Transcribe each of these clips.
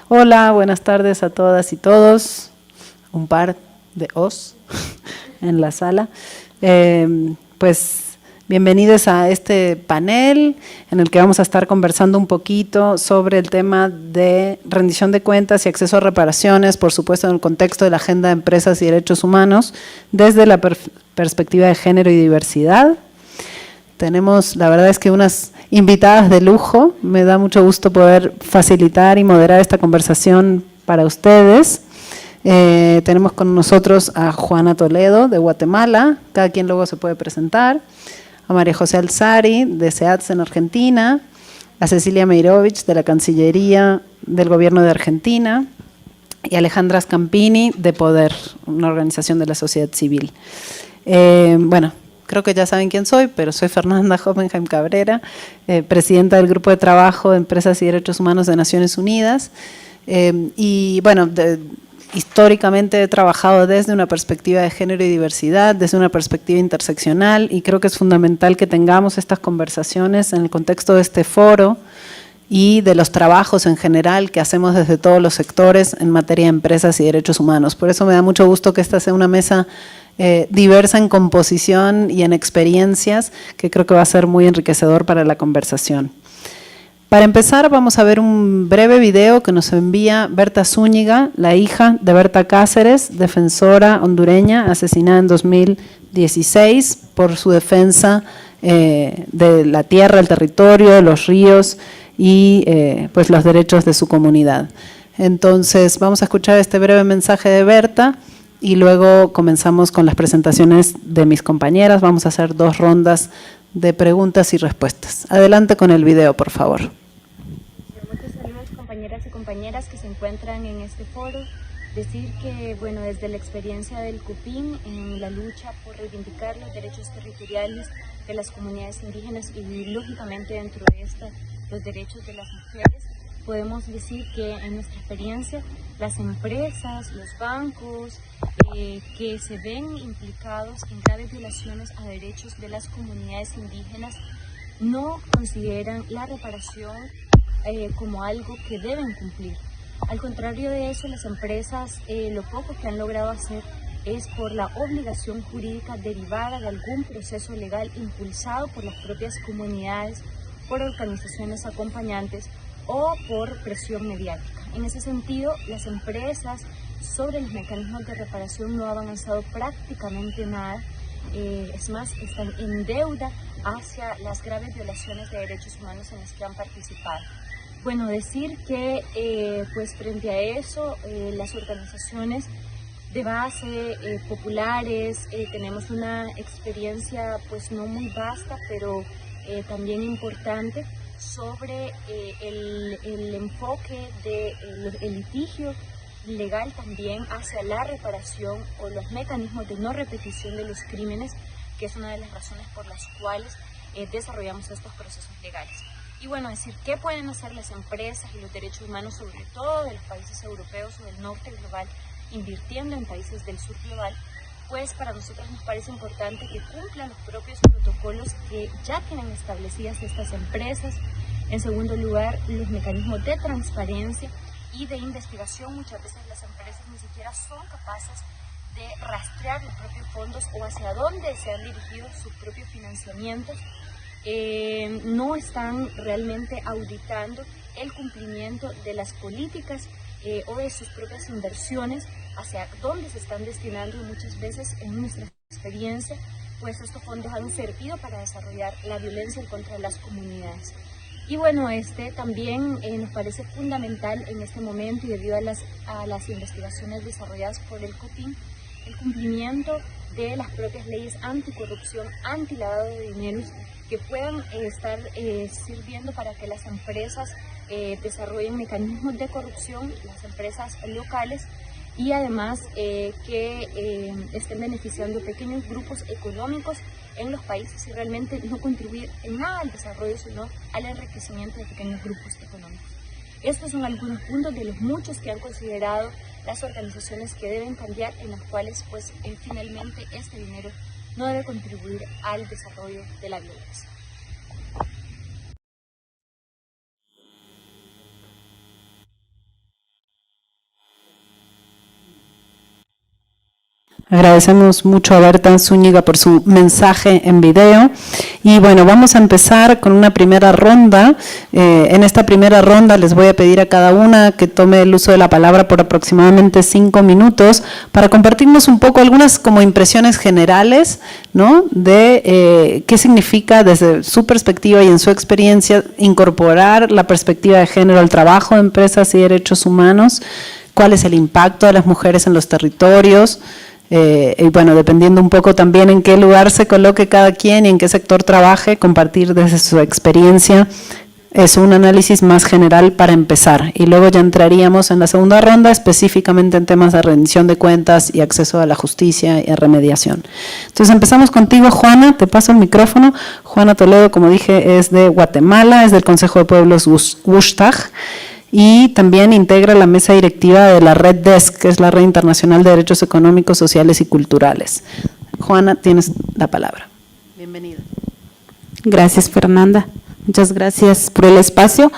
Hola, buenas tardes a todas y todos. Un par de os en la sala. Pues bienvenidos a este panel en el que vamos a estar conversando un poquito sobre el tema de rendición de cuentas y acceso a reparaciones, por supuesto en el contexto de la Agenda de Empresas y Derechos Humanos, desde la perspectiva de género y diversidad. Tenemos, la verdad es que unas invitadas de lujo. Me da mucho gusto poder facilitar y moderar esta conversación para ustedes. Tenemos con nosotros a Juana Toledo, de Guatemala. Cada quien luego se puede presentar. A María José Alzari, de SEATS en Argentina. A Cecilia Meirovich, de la Cancillería del Gobierno de Argentina. Y Alejandra Scampini, de Poder, una organización de la sociedad civil. Bueno, creo que ya saben quién soy, pero soy Fernanda Hoppenheim Cabrera, presidenta del Grupo de Trabajo de Empresas y Derechos Humanos de Naciones Unidas. Y bueno, históricamente he trabajado desde una perspectiva de género y diversidad, desde una perspectiva interseccional, y creo que es fundamental que tengamos estas conversaciones en el contexto de este foro y de los trabajos en general que hacemos desde todos los sectores en materia de empresas y derechos humanos. Por eso me da mucho gusto que esta sea una mesa diversa en composición y en experiencias, que creo que va a ser muy enriquecedor para la conversación. Para empezar, vamos a ver un breve video que nos envía Berta Zúñiga, la hija de Berta Cáceres, defensora hondureña, asesinada en 2016 por su defensa de la tierra, el territorio, los ríos y pues los derechos de su comunidad. Entonces, vamos a escuchar este breve mensaje de Berta y luego comenzamos con las presentaciones de mis compañeras. Vamos a hacer 2 rondas de preguntas y respuestas. Adelante con el video, por favor. Muchos saludos, compañeras y compañeras que se encuentran en este foro. Decir que, bueno, desde la experiencia del CUPIN en la lucha por reivindicar los derechos territoriales de las comunidades indígenas y, lógicamente, dentro de esta, los derechos de las mujeres, podemos decir que en nuestra experiencia las empresas, los bancos que se ven implicados en graves violaciones a derechos de las comunidades indígenas no consideran la reparación como algo que deben cumplir. Al contrario de eso, las empresas lo poco que han logrado hacer es por la obligación jurídica derivada de algún proceso legal impulsado por las propias comunidades, por organizaciones acompañantes o por presión mediática. En ese sentido, las empresas sobre los mecanismos de reparación no han avanzado prácticamente nada, es más, están en deuda hacia las graves violaciones de derechos humanos en las que han participado. Bueno, decir que pues frente a eso, las organizaciones de base populares tenemos una experiencia pues no muy vasta, pero también importante sobre el enfoque del litigio legal también hacia la reparación o los mecanismos de no repetición de los crímenes, que es una de las razones por las cuales desarrollamos estos procesos legales. Y bueno, decir qué pueden hacer las empresas y los derechos humanos, sobre todo de los países europeos o del norte global, invirtiendo en países del sur global, pues para nosotros nos parece importante que cumplan los propios protocolos que ya tienen establecidas estas empresas. En segundo lugar, los mecanismos de transparencia y de investigación. Muchas veces las empresas ni siquiera son capaces de rastrear los propios fondos o hacia dónde se han dirigido sus propios financiamientos. No están realmente auditando el cumplimiento de las políticas o de sus propias inversiones, hacia dónde se están destinando, y muchas veces en nuestra experiencia pues estos fondos han servido para desarrollar la violencia contra las comunidades. Y bueno, también nos parece fundamental en este momento, y debido a las investigaciones desarrolladas por el COPIN, el cumplimiento de las propias leyes anticorrupción, antilavado de dineros, que puedan estar sirviendo para que las empresas desarrollen mecanismos de corrupción, las empresas locales, y además que estén beneficiando pequeños grupos económicos en los países y realmente no contribuir en nada al desarrollo, sino al enriquecimiento de pequeños grupos económicos. Estos son algunos puntos de los muchos que han considerado las organizaciones que deben cambiar, en las cuales pues finalmente este dinero no debe contribuir al desarrollo de la violencia. Agradecemos mucho a Berta Zúñiga por su mensaje en video. Y bueno, vamos a empezar con una primera ronda. En esta primera ronda les voy a pedir a cada una que tome el uso de la palabra por aproximadamente 5 minutos para compartirnos un poco algunas como impresiones generales, ¿no?, de qué significa desde su perspectiva y en su experiencia incorporar la perspectiva de género al trabajo de empresas y derechos humanos, cuál es el impacto de las mujeres en los territorios. Y bueno, dependiendo un poco también en qué lugar se coloque cada quien y en qué sector trabaje, compartir desde su experiencia es un análisis más general para empezar. Y luego ya entraríamos en la segunda ronda específicamente en temas de rendición de cuentas y acceso a la justicia y a remediación. Entonces empezamos contigo, Juana, te paso el micrófono. Juana Toledo, como dije, es de Guatemala, es del Consejo de Pueblos Wuxtag, y también integra la mesa directiva de la Red DESC, que es la Red Internacional de Derechos Económicos, Sociales y Culturales. Juana, tienes la palabra. Bienvenida. Gracias, Fernanda. Muchas gracias por el espacio.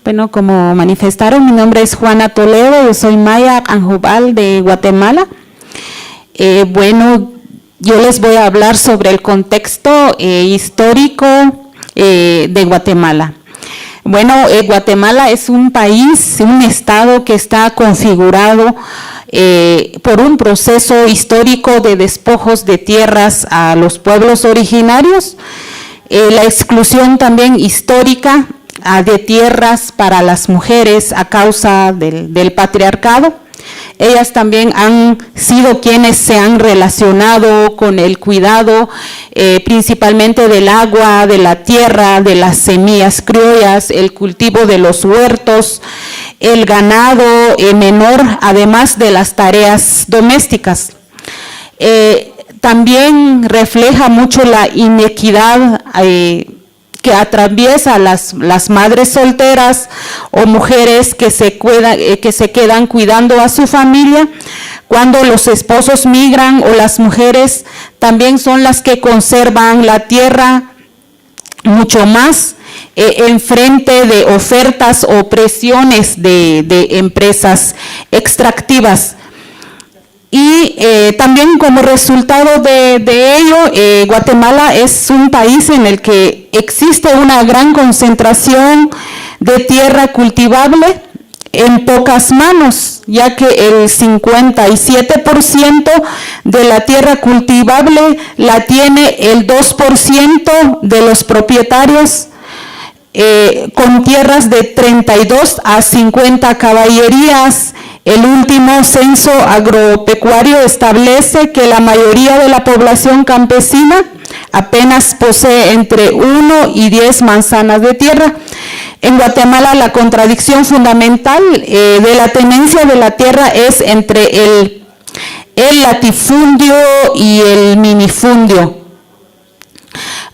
Bueno, como manifestaron, mi nombre es Juana Toledo, yo soy maya Anjubal de Guatemala. Bueno, yo les voy a hablar sobre el contexto histórico de Guatemala. Bueno, Guatemala es un país, un estado que está configurado por un proceso histórico de despojos de tierras a los pueblos originarios, la exclusión también histórica de tierras para las mujeres a causa del patriarcado. Ellas también han sido quienes se han relacionado con el cuidado principalmente del agua, de la tierra, de las semillas criollas, el cultivo de los huertos, el ganado menor, además de las tareas domésticas. También refleja mucho la inequidad que atraviesa las madres solteras o mujeres que se quedan cuidando a su familia cuando los esposos migran, o las mujeres también son las que conservan la tierra mucho más en frente de ofertas o presiones de empresas extractivas. Y también como resultado de ello, Guatemala es un país en el que existe una gran concentración de tierra cultivable en pocas manos, ya que el 57% de la tierra cultivable la tiene el 2% de los propietarios, con tierras de 32 a 50 caballerías. El último censo agropecuario establece que la mayoría de la población campesina apenas posee entre 1 y 10 manzanas de tierra. En Guatemala, la contradicción fundamental de la tenencia de la tierra es entre el latifundio y el minifundio.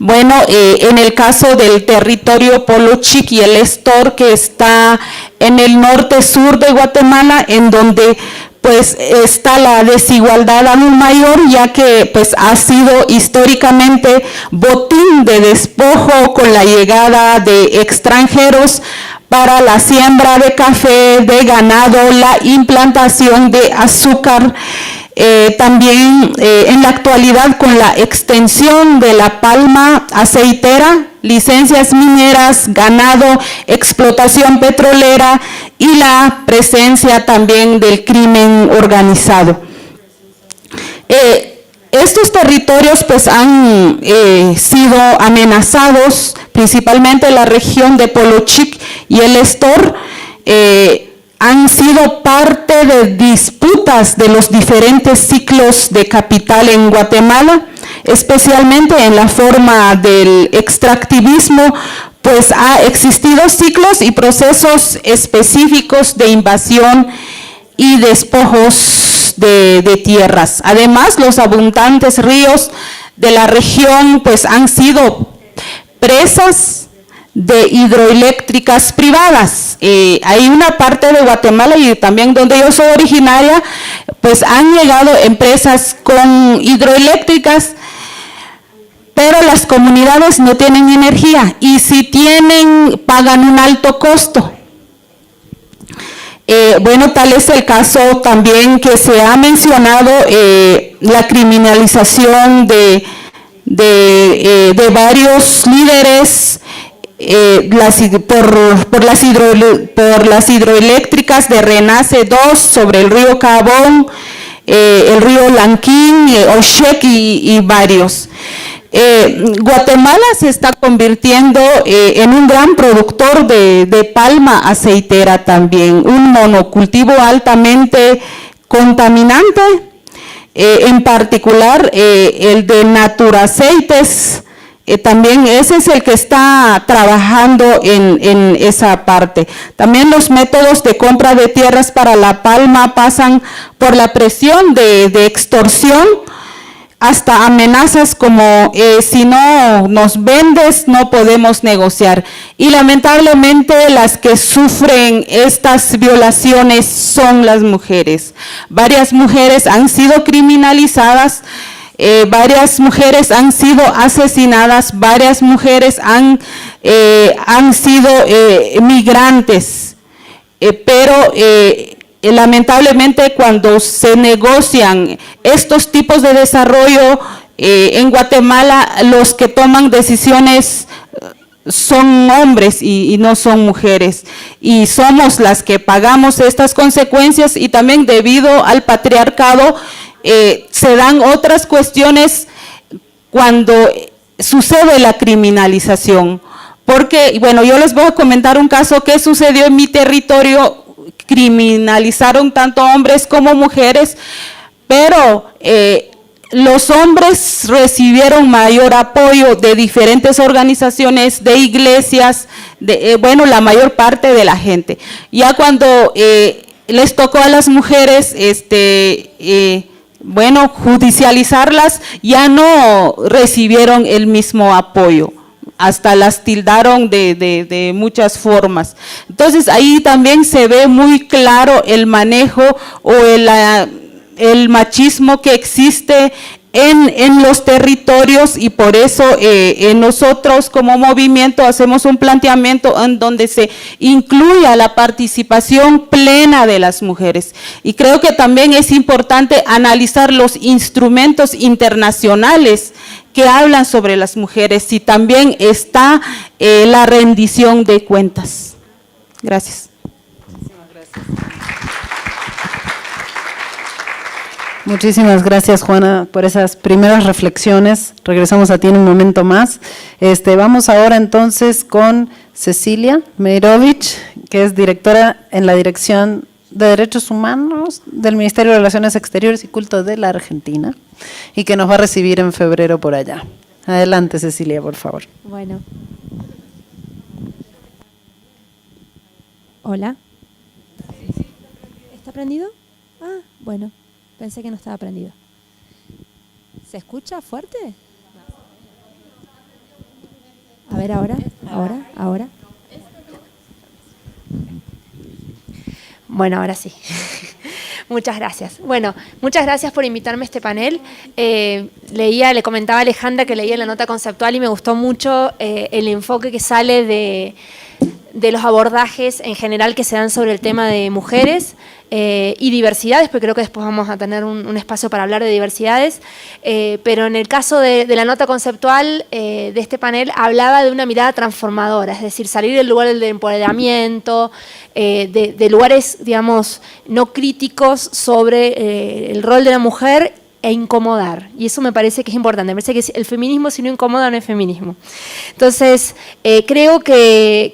Bueno, en el caso del territorio Polochic y el Estor, que está en el norte-sur de Guatemala, en donde pues está la desigualdad aún mayor, ya que pues ha sido históricamente botín de despojo con la llegada de extranjeros para la siembra de café, de ganado, la implantación de azúcar. También en la actualidad con la extensión de la palma aceitera, licencias mineras, ganado, explotación petrolera y la presencia también del crimen organizado. Estos territorios pues han sido amenazados, principalmente la región de Polochic y el Estor, han sido parte de disputas de los diferentes ciclos de capital en Guatemala, especialmente en la forma del extractivismo, pues ha existido ciclos y procesos específicos de invasión y despojos de tierras. Además, los abundantes ríos de la región pues han sido presas de hidroeléctricas privadas. Hay una parte de Guatemala y también donde yo soy originaria, pues han llegado empresas con hidroeléctricas, pero las comunidades no tienen energía y si tienen, pagan un alto costo. Bueno, tal es el caso también que se ha mencionado la criminalización de varios líderes por las hidroeléctricas de Renace 2 sobre el río Cabón, el río Lanquín, Oshek y varios. Guatemala se está convirtiendo en un gran productor de palma aceitera también, un monocultivo altamente contaminante, en particular el de Naturaceites, también ese es el que está trabajando en esa parte. También los métodos de compra de tierras para la palma pasan por la presión de extorsión, hasta amenazas como si no nos vendes no podemos negociar. Y lamentablemente las que sufren estas violaciones son las mujeres. Varias mujeres han sido criminalizadas, varias mujeres han sido asesinadas, varias mujeres han sido migrantes, pero lamentablemente cuando se negocian estos tipos de desarrollo en Guatemala, los que toman decisiones son hombres y no son mujeres, y somos las que pagamos estas consecuencias, y también debido al patriarcado se dan otras cuestiones cuando sucede la criminalización. Porque, bueno, yo les voy a comentar un caso que sucedió en mi territorio. Criminalizaron tanto hombres como mujeres, pero los hombres recibieron mayor apoyo de diferentes organizaciones, de iglesias, bueno, la mayor parte de la gente. Ya cuando les tocó a las mujeres, bueno, judicializarlas, ya no recibieron el mismo apoyo. Hasta las tildaron de muchas formas. Entonces ahí también se ve muy claro el manejo o el machismo que existe en los territorios, y por eso nosotros como movimiento hacemos un planteamiento en donde se incluya la participación plena de las mujeres. Y creo que también es importante analizar los instrumentos internacionales que hablan sobre las mujeres, y también está la rendición de cuentas. Gracias. Muchísimas gracias, Juana, por esas primeras reflexiones. Regresamos a ti en un momento más. Vamos ahora entonces con Cecilia Meirovich, que es directora en la Dirección de Derechos Humanos del Ministerio de Relaciones Exteriores y Culto de la Argentina, y que nos va a recibir en febrero por allá. Adelante, Cecilia, por favor. Bueno. Hola. ¿Está prendido? Ah, bueno. Pensé que no estaba prendido. ¿Se escucha fuerte? A ver, ahora. Bueno, ahora sí. Muchas gracias. Bueno, muchas gracias por invitarme a este panel. Le comentaba a Alejandra que leía la nota conceptual y me gustó mucho el enfoque que sale de los abordajes en general que se dan sobre el tema de mujeres y diversidades, porque creo que después vamos a tener un espacio para hablar de diversidades, pero en el caso de la nota conceptual de este panel hablaba de una mirada transformadora, es decir, salir del lugar del empoderamiento, de lugares, digamos, no críticos sobre el rol de la mujer e incomodar, y eso me parece que es importante. Me parece que el feminismo, si no incomoda, no es feminismo. Entonces, creo que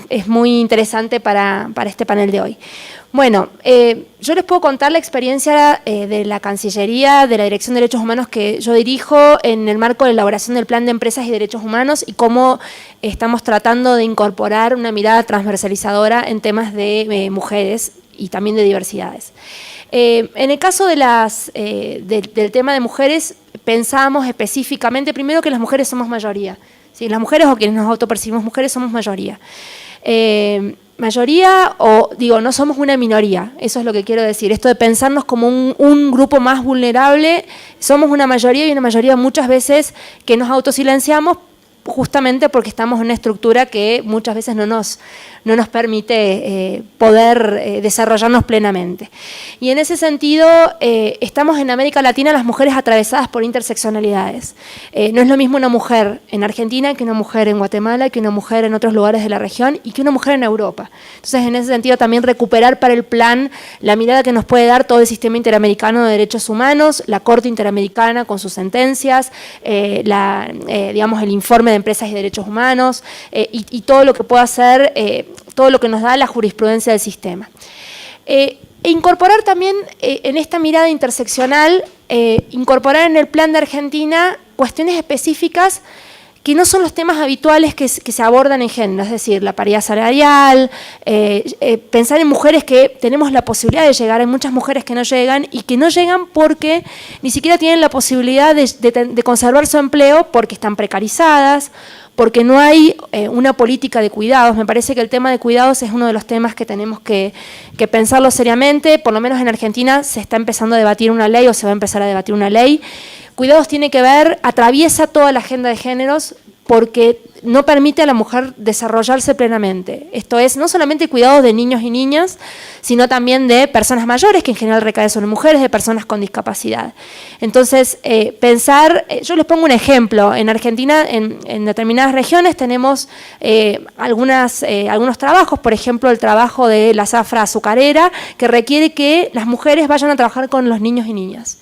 es muy interesante para este panel de hoy. Bueno, yo les puedo contar la experiencia de la Cancillería, de la Dirección de Derechos Humanos que yo dirijo en el marco de la elaboración del Plan de Empresas y Derechos Humanos, y cómo estamos tratando de incorporar una mirada transversalizadora en temas de mujeres y también de diversidades. En el caso del tema de mujeres, pensamos específicamente, primero, que las mujeres somos mayoría. ¿Sí? Las mujeres, o quienes nos autopercibimos mujeres, somos mayoría. Mayoría, o digo, no somos una minoría, eso es lo que quiero decir. Esto de pensarnos como un grupo más vulnerable, somos una mayoría, y una mayoría muchas veces que nos autosilenciamos justamente porque estamos en una estructura que muchas veces no nos permite poder desarrollarnos plenamente. Y en ese sentido, estamos en América Latina las mujeres atravesadas por interseccionalidades. No es lo mismo una mujer en Argentina que una mujer en Guatemala, que una mujer en otros lugares de la región y que una mujer en Europa. Entonces, en ese sentido, también recuperar para el plan la mirada que nos puede dar todo el sistema interamericano de derechos humanos, la Corte Interamericana con sus sentencias, digamos, el informe de empresas y derechos humanos y todo lo que pueda hacer, todo lo que nos da la jurisprudencia del sistema. E incorporar también en esta mirada interseccional, incorporar en el plan de Argentina cuestiones específicas que no son los temas habituales que se abordan en género, es decir, la paridad salarial, pensar en mujeres que tenemos la posibilidad de llegar, hay muchas mujeres que no llegan y que no llegan porque ni siquiera tienen la posibilidad de conservar su empleo porque están precarizadas, porque no hay una política de cuidados. Me parece que el tema de cuidados es uno de los temas que tenemos que pensarlo seriamente. Por lo menos en Argentina se está empezando a debatir una ley o se va a empezar a debatir una ley. Cuidados tiene que ver, atraviesa toda la agenda de géneros porque no permite a la mujer desarrollarse plenamente. Esto es, no solamente cuidados de niños y niñas, sino también de personas mayores, que en general recaen sobre mujeres, de personas con discapacidad. Entonces, pensar, yo les pongo un ejemplo, en Argentina, en determinadas regiones tenemos algunos trabajos, por ejemplo, el trabajo de la zafra azucarera, que requiere que las mujeres vayan a trabajar con los niños y niñas.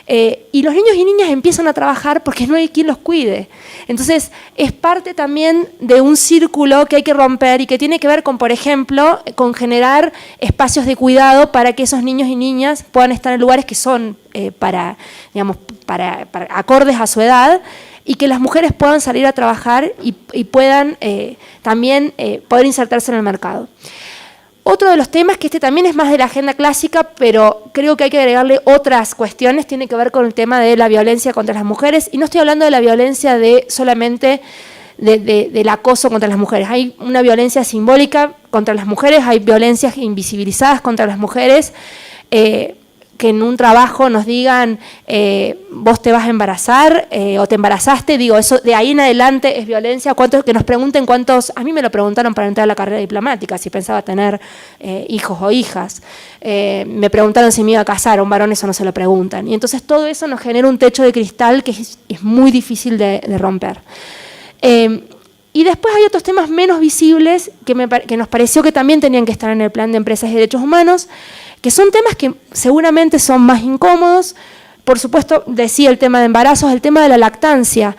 Y los niños y niñas empiezan a trabajar porque no hay quien los cuide. Entonces, es parte también de un círculo que hay que romper y que tiene que ver con, por ejemplo, con generar espacios de cuidado para que esos niños y niñas puedan estar en lugares que son para acordes a su edad y que las mujeres puedan salir a trabajar y puedan también poder insertarse en el mercado. Otro de los temas, que este también es más de la agenda clásica, pero creo que hay que agregarle otras cuestiones, tiene que ver con el tema de la violencia contra las mujeres. Y no estoy hablando de la violencia solamente del acoso contra las mujeres. Hay una violencia simbólica contra las mujeres, hay violencias invisibilizadas contra las mujeres, que en un trabajo nos digan vos te vas a embarazar o te embarazaste, digo, eso de ahí en adelante es violencia. Que nos pregunten cuántos, a mí me lo preguntaron para entrar a la carrera diplomática, si pensaba tener hijos o hijas, me preguntaron si me iba a casar, a un varón eso no se lo preguntan, y entonces todo eso nos genera un techo de cristal que es muy difícil de romper. Y después hay otros temas menos visibles que nos pareció que también tenían que estar en el plan de empresas y derechos humanos, que son temas que seguramente son más incómodos. Por supuesto, decía el tema de embarazos, el tema de la lactancia.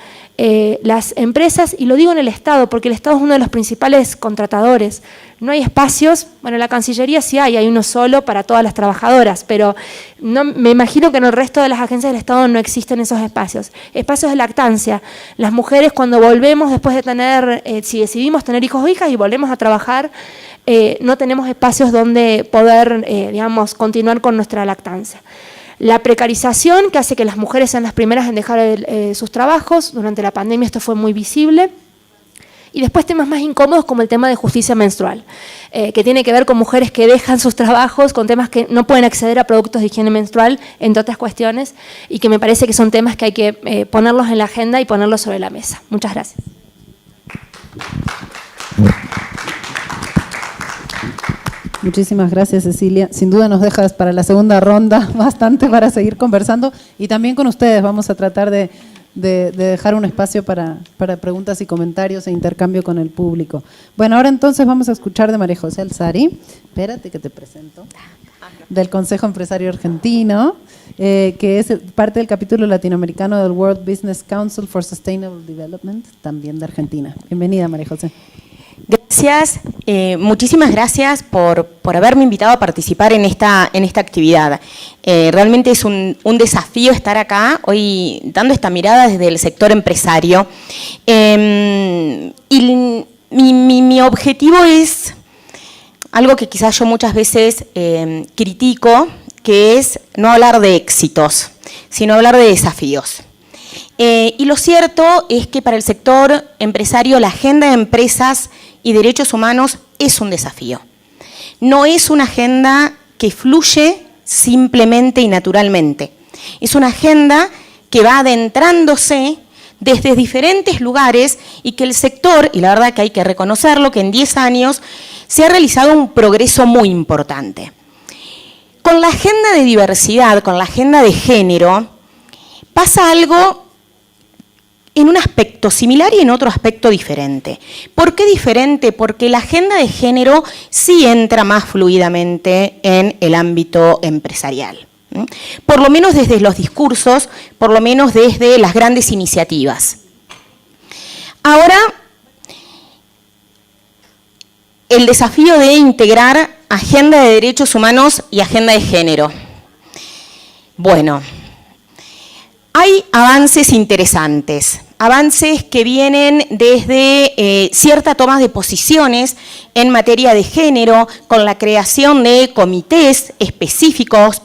Las empresas, y lo digo en el Estado, porque el Estado es uno de los principales contratadores, no hay espacios, bueno, en la Cancillería sí hay uno solo para todas las trabajadoras, pero no, me imagino que en el resto de las agencias del Estado no existen esos espacios. Espacios de lactancia. Las mujeres cuando volvemos después de tener, si decidimos tener hijos o hijas y volvemos a trabajar, no tenemos espacios donde poder, digamos, continuar con nuestra lactancia. La precarización, que hace que las mujeres sean las primeras en dejar sus trabajos. Durante la pandemia esto fue muy visible. Y después temas más incómodos como el tema de justicia menstrual, que tiene que ver con mujeres que dejan sus trabajos, con temas que no pueden acceder a productos de higiene menstrual, entre otras cuestiones, y que me parece que son temas que hay que ponerlos en la agenda y ponerlos sobre la mesa. Muchas gracias. Muchísimas gracias, Cecilia. Sin duda nos dejas para la segunda ronda bastante para seguir conversando, y también con ustedes vamos a tratar de dejar un espacio para preguntas y comentarios e intercambio con el público. Bueno, ahora entonces vamos a escuchar de María José Alzari, espérate que te presento, del Consejo Empresario Argentino, que es parte del capítulo latinoamericano del World Business Council for Sustainable Development, también de Argentina. Bienvenida, María José. Gracias, muchísimas gracias por haberme invitado a participar en esta actividad. Realmente es un desafío estar acá hoy dando esta mirada desde el sector empresario. Y mi objetivo es algo que quizás yo muchas veces critico, que es no hablar de éxitos, sino hablar de desafíos. Y lo cierto es que para el sector empresario la agenda de empresas y derechos humanos es un desafío. No es una agenda que fluye simplemente y naturalmente. Es una agenda que va adentrándose desde diferentes lugares y que el sector, y la verdad que hay que reconocerlo, que en 10 años se ha realizado un progreso muy importante. Con la agenda de diversidad, con la agenda de género, pasa algo en un aspecto similar y en otro aspecto diferente. ¿Por qué diferente? Porque la agenda de género sí entra más fluidamente en el ámbito empresarial. Por lo menos desde los discursos, por lo menos desde las grandes iniciativas. Ahora, el desafío de integrar agenda de derechos humanos y agenda de género. Bueno, hay avances interesantes, avances que vienen desde cierta toma de posiciones en materia de género, con la creación de comités específicos,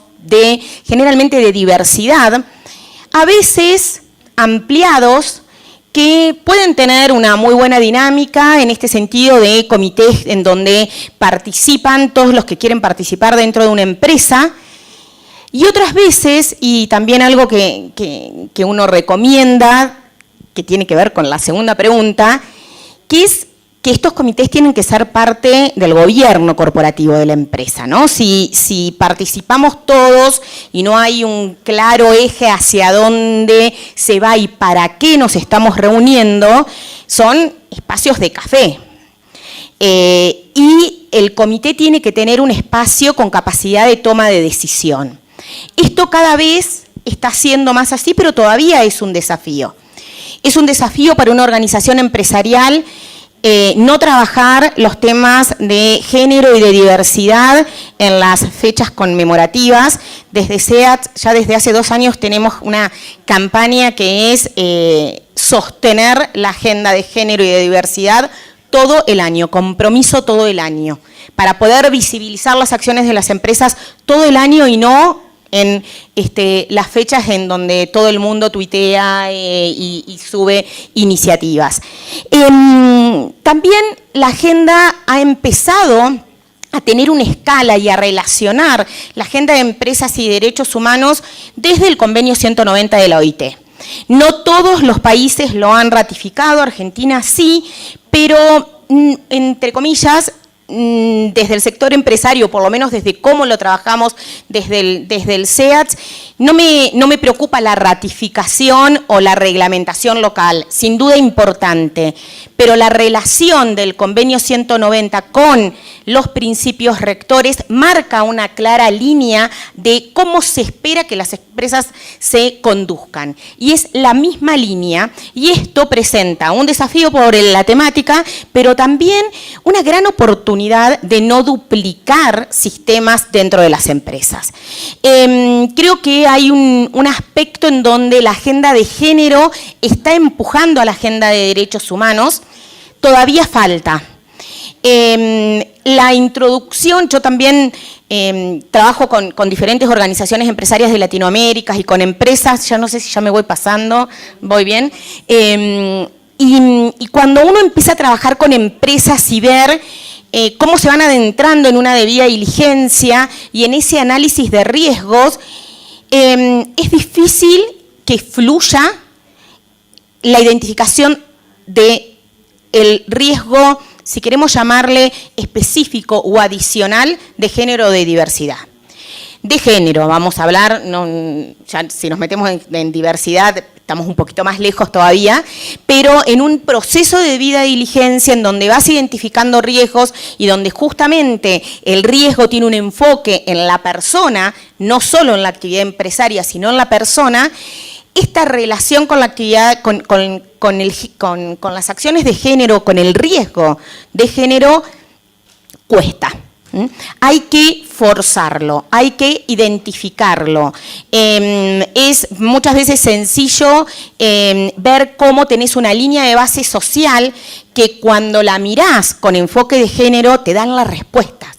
generalmente de diversidad, a veces ampliados, que pueden tener una muy buena dinámica en este sentido de comités en donde participan todos los que quieren participar dentro de una empresa, y otras veces, y también algo que uno recomienda, que tiene que ver con la segunda pregunta, que es que estos comités tienen que ser parte del gobierno corporativo de la empresa, ¿no? Si participamos todos y no hay un claro eje hacia dónde se va y para qué nos estamos reuniendo, son espacios de café. Y el comité tiene que tener un espacio con capacidad de toma de decisión. Esto cada vez está siendo más así, pero todavía es un desafío. Es un desafío para una organización empresarial no trabajar los temas de género y de diversidad en las fechas conmemorativas. Desde SEAT, ya desde hace 2 años tenemos una campaña que es sostener la agenda de género y de diversidad todo el año, compromiso todo el año, para poder visibilizar las acciones de las empresas todo el año y no en las fechas en donde todo el mundo tuitea y sube iniciativas. También la agenda ha empezado a tener una escala y a relacionar la agenda de empresas y derechos humanos desde el convenio 190 de la OIT. No todos los países lo han ratificado, Argentina sí, pero entre comillas, desde el sector empresario, por lo menos desde cómo lo trabajamos desde el SEAT, no me preocupa la ratificación o la reglamentación local, sin duda importante, pero la relación del convenio 190 con los principios rectores marca una clara línea de cómo se espera que las empresas se conduzcan. Y es la misma línea, y esto presenta un desafío por la temática, pero también una gran oportunidad de no duplicar sistemas dentro de las empresas. Creo que hay un aspecto en donde la agenda de género está empujando a la agenda de derechos humanos. Todavía falta. La introducción, yo también trabajo con diferentes organizaciones empresarias de Latinoamérica y con empresas, ya no sé si ya me voy pasando, voy bien, y cuando uno empieza a trabajar con empresas y ver cómo se van adentrando en una debida diligencia y en ese análisis de riesgos, es difícil que fluya la identificación del riesgo, si queremos llamarle específico o adicional, de género o de diversidad. De género, vamos a hablar, ya si nos metemos en diversidad, estamos un poquito más lejos todavía, pero en un proceso de debida diligencia en donde vas identificando riesgos y donde justamente el riesgo tiene un enfoque en la persona, no solo en la actividad empresaria, sino en la persona. Esta relación con la actividad, con las acciones de género, con el riesgo de género, cuesta. Hay que forzarlo, hay que identificarlo. Es muchas veces sencillo ver cómo tenés una línea de base social que cuando la mirás con enfoque de género te dan las respuestas.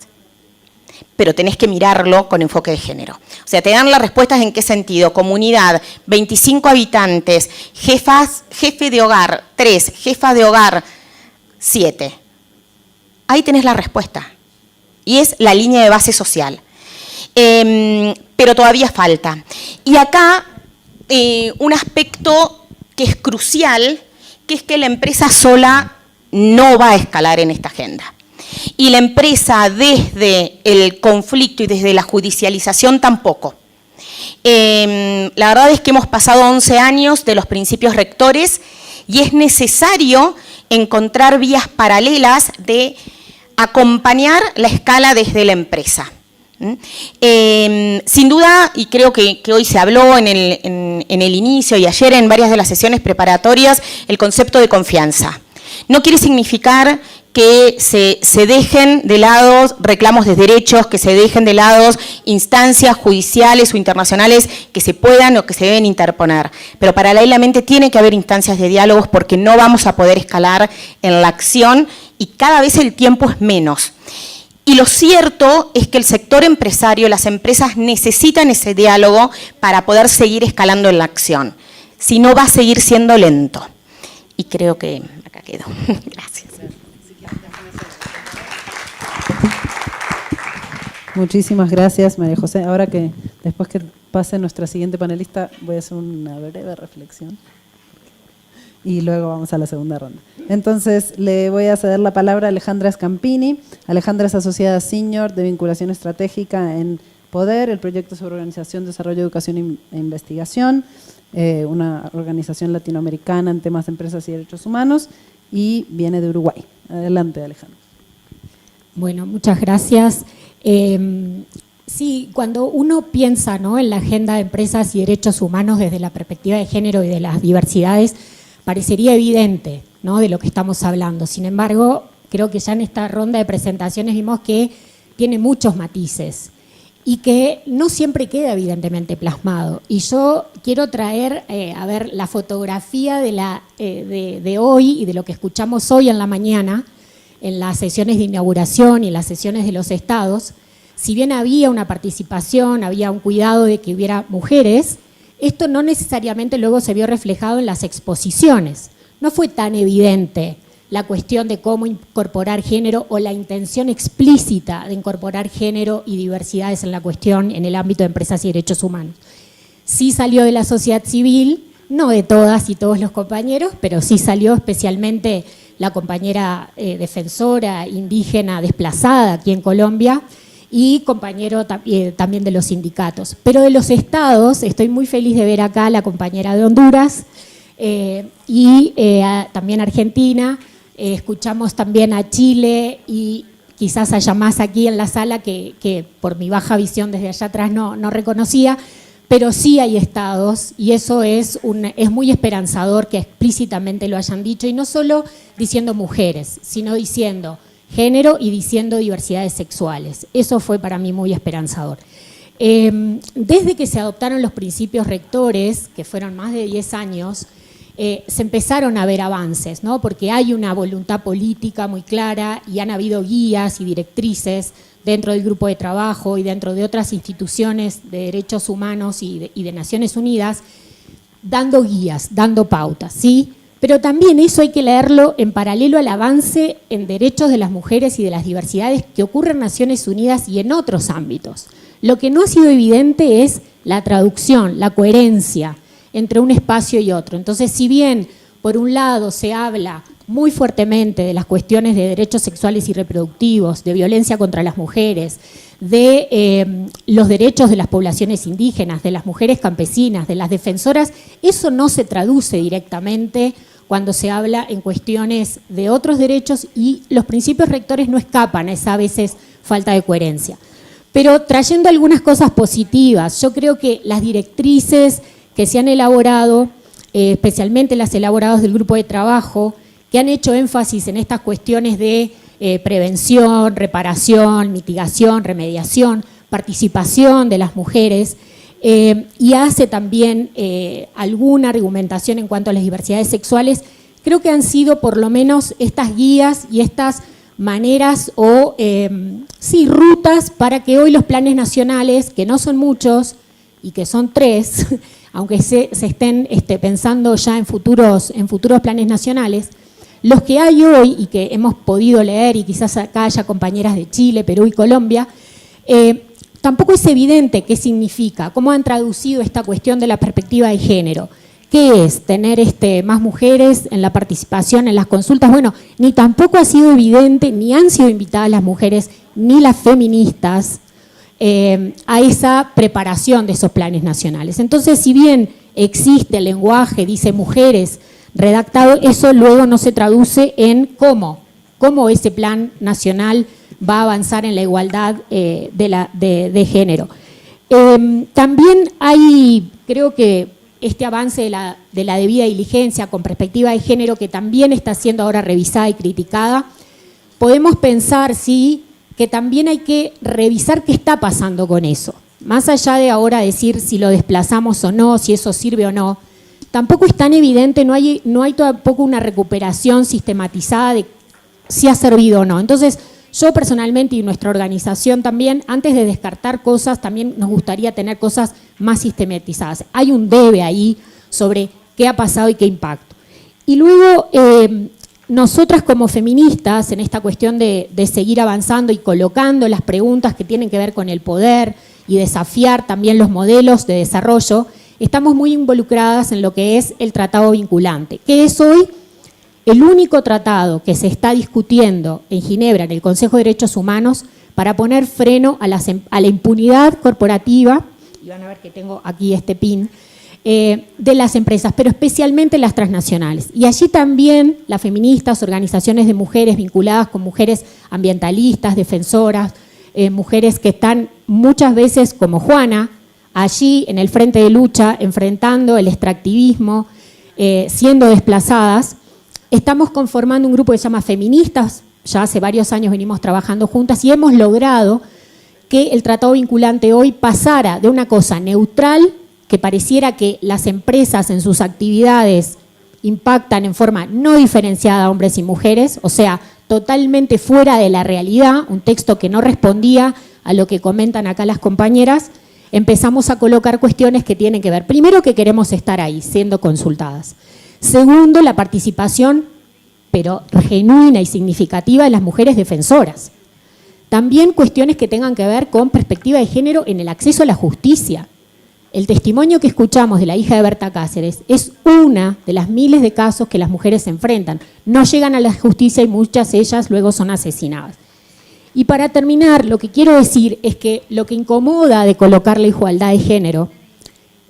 Pero tenés que mirarlo con enfoque de género. O sea, te dan las respuestas en qué sentido. Comunidad, 25 habitantes, jefe de hogar, 3, jefa de hogar, 7. Ahí tenés la respuesta. Y es la línea de base social. Pero todavía falta. Y acá un aspecto que es crucial, que es que la empresa sola no va a escalar en esta agenda. Y la empresa desde el conflicto y desde la judicialización tampoco. La verdad es que hemos pasado 11 años de los principios rectores y es necesario encontrar vías paralelas de acompañar la escala desde la empresa. Sin duda, y creo que hoy se habló en el inicio y ayer en varias de las sesiones preparatorias, el concepto de confianza. No quiere significar que se dejen de lado reclamos de derechos, que se dejen de lado instancias judiciales o internacionales que se puedan o que se deben interponer. Pero paralelamente tiene que haber instancias de diálogos porque no vamos a poder escalar en la acción y cada vez el tiempo es menos. Y lo cierto es que el sector empresario, las empresas necesitan ese diálogo para poder seguir escalando en la acción. Si no, va a seguir siendo lento. Y creo que acá quedo. Gracias. Muchísimas gracias, María José. Ahora que después que pase nuestra siguiente panelista, voy a hacer una breve reflexión y luego vamos a la segunda ronda. Entonces, le voy a ceder la palabra a Alejandra Scampini. Alejandra es asociada senior de vinculación estratégica en Poder, el proyecto sobre organización, desarrollo, educación e investigación, una organización latinoamericana en temas de empresas y derechos humanos, y viene de Uruguay. Adelante, Alejandra. Bueno, muchas gracias. Sí, cuando uno piensa, ¿no?, en la agenda de empresas y derechos humanos desde la perspectiva de género y de las diversidades, parecería evidente, ¿no?, de lo que estamos hablando. Sin embargo, creo que ya en esta ronda de presentaciones vimos que tiene muchos matices y que no siempre queda evidentemente plasmado. Y yo quiero traer, a ver, la fotografía de hoy y de lo que escuchamos hoy en la mañana, en las sesiones de inauguración y en las sesiones de los estados. Si bien había una participación, había un cuidado de que hubiera mujeres, esto no necesariamente luego se vio reflejado en las exposiciones. No fue tan evidente la cuestión de cómo incorporar género o la intención explícita de incorporar género y diversidades en la cuestión en el ámbito de empresas y derechos humanos. Sí salió de la sociedad civil, no de todas y todos los compañeros, pero sí salió especialmente la compañera defensora indígena desplazada aquí en Colombia y compañero también de los sindicatos. Pero de los estados, estoy muy feliz de ver acá a la compañera de Honduras y también Argentina. Escuchamos también a Chile y quizás haya más aquí en la sala que por mi baja visión desde allá atrás no reconocía, pero sí hay estados y eso es muy esperanzador que explícitamente lo hayan dicho, y no solo diciendo mujeres, sino diciendo género y diciendo diversidades sexuales. Eso fue para mí muy esperanzador. Desde que se adoptaron los principios rectores, que fueron más de 10 años, se empezaron a ver avances, ¿no?, porque hay una voluntad política muy clara y han habido guías y directrices dentro del grupo de trabajo y dentro de otras instituciones de derechos humanos y de Naciones Unidas, dando guías, dando pautas, ¿sí? Pero también eso hay que leerlo en paralelo al avance en derechos de las mujeres y de las diversidades que ocurre en Naciones Unidas y en otros ámbitos. Lo que no ha sido evidente es la traducción, la coherencia entre un espacio y otro. Entonces, si bien por un lado se habla muy fuertemente de las cuestiones de derechos sexuales y reproductivos, de violencia contra las mujeres, de los derechos de las poblaciones indígenas, de las mujeres campesinas, de las defensoras, eso no se traduce directamente cuando se habla en cuestiones de otros derechos, y los principios rectores no escapan a esa a veces falta de coherencia. Pero trayendo algunas cosas positivas, yo creo que las directrices que se han elaborado, especialmente las elaboradas del grupo de trabajo, que han hecho énfasis en estas cuestiones de prevención, reparación, mitigación, remediación, participación de las mujeres, y hace también alguna argumentación en cuanto a las diversidades sexuales, creo que han sido por lo menos estas guías y estas maneras o rutas para que hoy los planes nacionales, que no son muchos y que son 3, aunque se estén pensando ya en futuros planes nacionales, los que hay hoy y que hemos podido leer, y quizás acá haya compañeras de Chile, Perú y Colombia, tampoco es evidente qué significa, cómo han traducido esta cuestión de la perspectiva de género, ¿qué es tener más mujeres en la participación en las consultas? Bueno, ni tampoco ha sido evidente, ni han sido invitadas las mujeres, ni las feministas a esa preparación de esos planes nacionales. Entonces, si bien existe el lenguaje, dice mujeres, redactado, eso luego no se traduce en cómo ese plan nacional va a avanzar en la igualdad de género. También hay, creo que este avance de la debida diligencia con perspectiva de género, que también está siendo ahora revisada y criticada, podemos pensar, sí, que también hay que revisar qué está pasando con eso. Más allá de ahora decir si lo desplazamos o no, si eso sirve o no, tampoco es tan evidente, no hay tampoco una recuperación sistematizada de si ha servido o no. Entonces, yo personalmente y nuestra organización también, antes de descartar cosas, también nos gustaría tener cosas más sistematizadas. Hay un debe ahí sobre qué ha pasado y qué impacto. Y luego, nosotras como feministas, en esta cuestión de seguir avanzando y colocando las preguntas que tienen que ver con el poder y desafiar también los modelos de desarrollo, estamos muy involucradas en lo que es el tratado vinculante, que es hoy el único tratado que se está discutiendo en Ginebra, en el Consejo de Derechos Humanos, para poner freno a la impunidad corporativa, y van a ver que tengo aquí este pin, de las empresas, pero especialmente las transnacionales. Y allí también las feministas, organizaciones de mujeres vinculadas con mujeres ambientalistas, defensoras, mujeres que están muchas veces, como Juana, allí en el frente de lucha, enfrentando el extractivismo, siendo desplazadas. Estamos conformando un grupo que se llama Feministas, ya hace varios años venimos trabajando juntas y hemos logrado que el tratado vinculante hoy pasara de una cosa neutral, que pareciera que las empresas en sus actividades impactan en forma no diferenciada a hombres y mujeres, o sea, totalmente fuera de la realidad, un texto que no respondía a lo que comentan acá las compañeras. Empezamos a colocar cuestiones que tienen que ver, primero, que queremos estar ahí, siendo consultadas. Segundo, la participación, pero genuina y significativa, de las mujeres defensoras. También cuestiones que tengan que ver con perspectiva de género en el acceso a la justicia. El testimonio que escuchamos de la hija de Berta Cáceres es una de las miles de casos que las mujeres se enfrentan. No llegan a la justicia y muchas de ellas luego son asesinadas. Y para terminar, lo que quiero decir es que lo que incomoda de colocar la igualdad de género,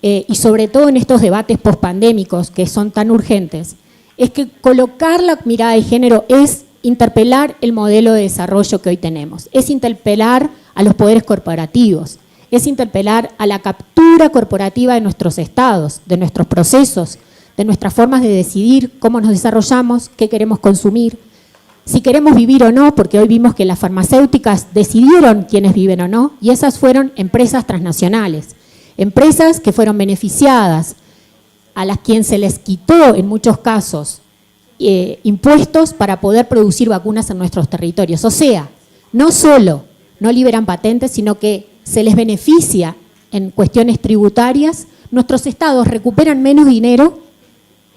y sobre todo en estos debates pospandémicos que son tan urgentes, es que colocar la mirada de género es interpelar el modelo de desarrollo que hoy tenemos, es interpelar a los poderes corporativos, es interpelar a la captura corporativa de nuestros estados, de nuestros procesos, de nuestras formas de decidir cómo nos desarrollamos, qué queremos consumir, si queremos vivir o no, porque hoy vimos que las farmacéuticas decidieron quiénes viven o no, y esas fueron empresas transnacionales, empresas que fueron beneficiadas, a las quienes se les quitó en muchos casos impuestos para poder producir vacunas en nuestros territorios. O sea, no solo no liberan patentes, sino que se les beneficia en cuestiones tributarias, nuestros estados recuperan menos dinero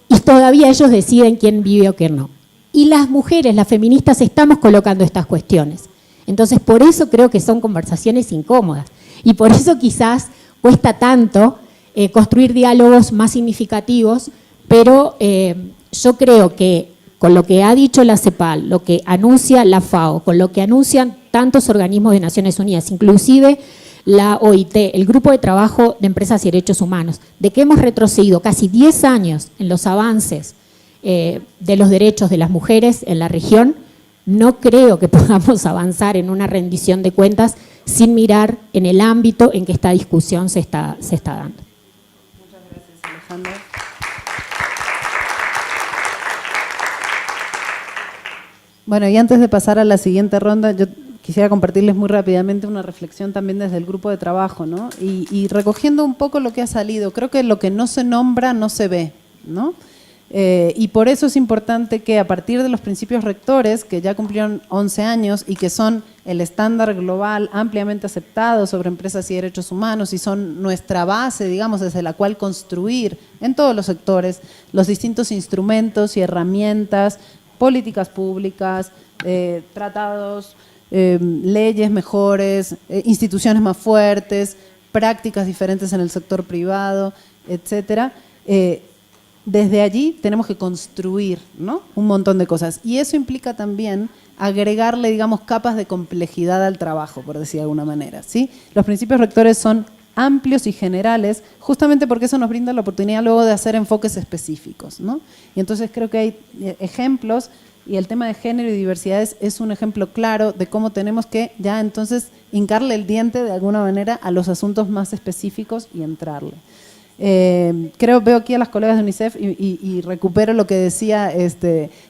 y todavía ellos deciden quién vive o quién no. Y las mujeres, las feministas, estamos colocando estas cuestiones. Entonces, por eso creo que son conversaciones incómodas y por eso quizás cuesta tanto construir diálogos más significativos, pero yo creo que con lo que ha dicho la CEPAL, lo que anuncia la FAO, con lo que anuncian tantos organismos de Naciones Unidas, inclusive la OIT, el Grupo de Trabajo de Empresas y Derechos Humanos, de que hemos retrocedido casi 10 años en los avances de los derechos de las mujeres en la región, no creo que podamos avanzar en una rendición de cuentas sin mirar en el ámbito en que esta discusión se está dando. Muchas gracias, Alejandra. Bueno, y antes de pasar a la siguiente ronda, yo quisiera compartirles muy rápidamente una reflexión también desde el grupo de trabajo, ¿no? Y recogiendo un poco lo que ha salido, creo que lo que no se nombra no se ve, ¿no? Y por eso es importante que a partir de los principios rectores, que ya cumplieron 11 años y que son el estándar global ampliamente aceptado sobre empresas y derechos humanos y son nuestra base, digamos, desde la cual construir en todos los sectores los distintos instrumentos y herramientas, políticas públicas, tratados, leyes mejores, instituciones más fuertes, prácticas diferentes en el sector privado, etcétera. desde allí tenemos que construir, ¿no?, un montón de cosas. Y eso implica también agregarle, digamos, capas de complejidad al trabajo, por decir de alguna manera, ¿sí? Los principios rectores son amplios y generales, justamente porque eso nos brinda la oportunidad luego de hacer enfoques específicos, ¿no? Y entonces creo que hay ejemplos, y el tema de género y diversidades es un ejemplo claro de cómo tenemos que ya entonces hincarle el diente de alguna manera a los asuntos más específicos y entrarle. Veo aquí a las colegas de UNICEF y recupero lo que decía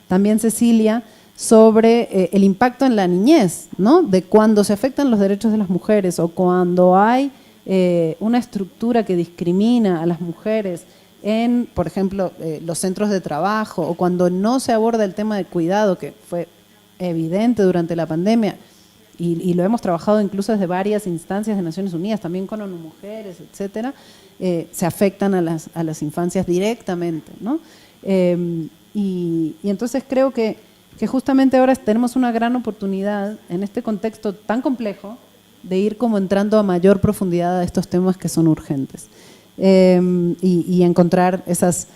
también Cecilia sobre el impacto en la niñez, ¿no?, de cuando se afectan los derechos de las mujeres o cuando hay una estructura que discrimina a las mujeres en, por ejemplo, los centros de trabajo, o cuando no se aborda el tema de cuidado, que fue evidente durante la pandemia, y lo hemos trabajado incluso desde varias instancias de Naciones Unidas, también con ONU Mujeres, etcétera, se afectan a las infancias directamente, ¿no? Y entonces creo que justamente ahora tenemos una gran oportunidad en este contexto tan complejo de ir como entrando a mayor profundidad a estos temas que son urgentes. Y encontrar esas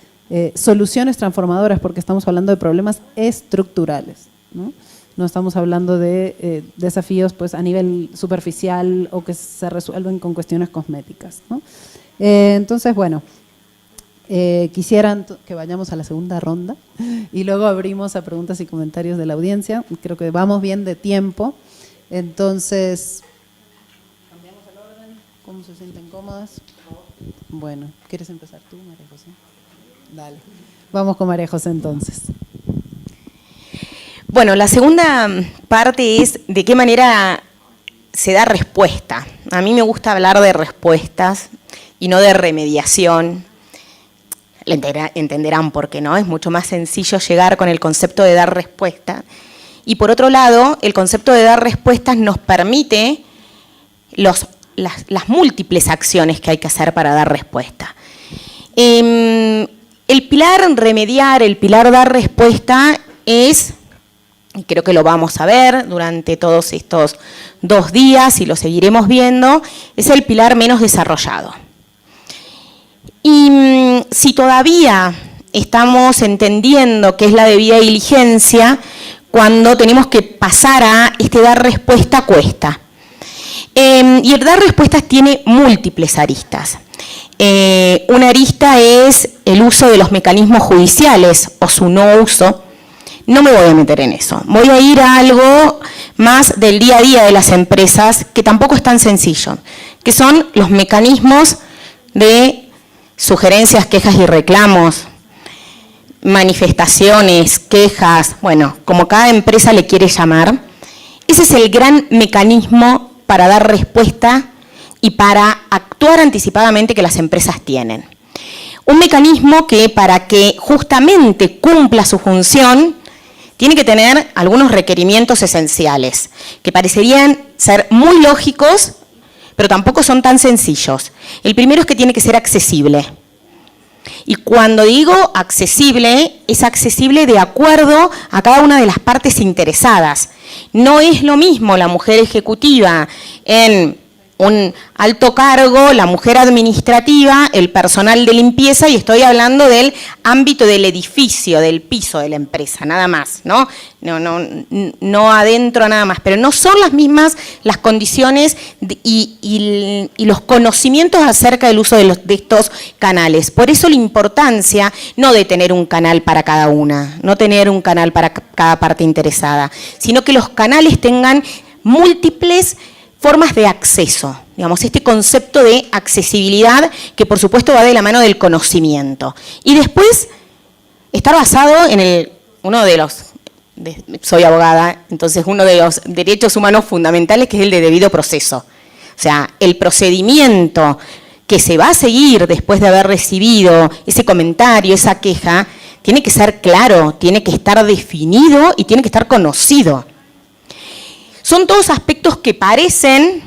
soluciones transformadoras, porque estamos hablando de problemas estructurales, ¿no? No estamos hablando de desafíos pues a nivel superficial o que se resuelven con cuestiones cosméticas, ¿no? Entonces, bueno, quisieran que vayamos a la segunda ronda y luego abrimos a preguntas y comentarios de la audiencia. Creo que vamos bien de tiempo, entonces, ¿cambiamos el orden? ¿Cómo se sienten cómodas? Bueno, ¿quieres empezar tú, María José? Dale. Vamos con María José entonces. Bueno, la segunda parte es de qué manera se da respuesta. A mí me gusta hablar de respuestas y no de remediación. Entenderán por qué, ¿no? Es mucho más sencillo llegar con el concepto de dar respuesta. Y por otro lado, el concepto de dar respuestas nos permite las múltiples acciones que hay que hacer para dar respuesta. El pilar remediar, el pilar dar respuesta es, y creo que lo vamos a ver durante todos estos 2 días y lo seguiremos viendo, es el pilar menos desarrollado. Y si todavía estamos entendiendo qué es la debida diligencia, cuando tenemos que pasar a dar respuesta cuesta. Y el dar respuestas tiene múltiples aristas. Una arista es el uso de los mecanismos judiciales o su no uso. No me voy a meter en eso. Voy a ir a algo más del día a día de las empresas, que tampoco es tan sencillo, que son los mecanismos de sugerencias, quejas y reclamos, manifestaciones, quejas, bueno, como cada empresa le quiere llamar. Ese es el gran mecanismo para dar respuesta y para actuar anticipadamente que las empresas tienen. Un mecanismo que para que justamente cumpla su función tiene que tener algunos requerimientos esenciales, que parecerían ser muy lógicos, pero tampoco son tan sencillos. El primero es que tiene que ser accesible. Y cuando digo accesible, es accesible de acuerdo a cada una de las partes interesadas. No es lo mismo la mujer ejecutiva en un alto cargo, la mujer administrativa, el personal de limpieza, y estoy hablando del ámbito del edificio, del piso de la empresa, nada más, ¿no? No adentro nada más, pero no son las mismas las condiciones y los conocimientos acerca del uso de estos canales. Por eso la importancia no de tener un canal para cada una, no tener un canal para cada parte interesada, sino que los canales tengan múltiples formas de acceso, digamos, este concepto de accesibilidad que por supuesto va de la mano del conocimiento. Y después estar basado en soy abogada, entonces uno de los derechos humanos fundamentales, que es el de debido proceso. O sea, el procedimiento que se va a seguir después de haber recibido ese comentario, esa queja, tiene que ser claro, tiene que estar definido y tiene que estar conocido. Son todos aspectos que parecen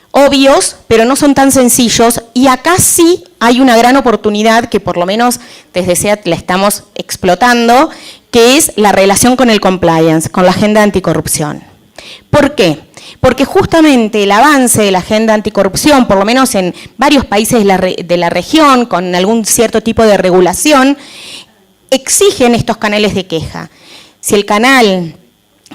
obvios, pero no son tan sencillos, y acá sí hay una gran oportunidad que por lo menos desde SEAT la estamos explotando, que es la relación con el compliance, con la agenda anticorrupción. ¿Por qué? Porque justamente el avance de la agenda anticorrupción, por lo menos en varios países de la región, con algún cierto tipo de regulación, exigen estos canales de queja. Si el canal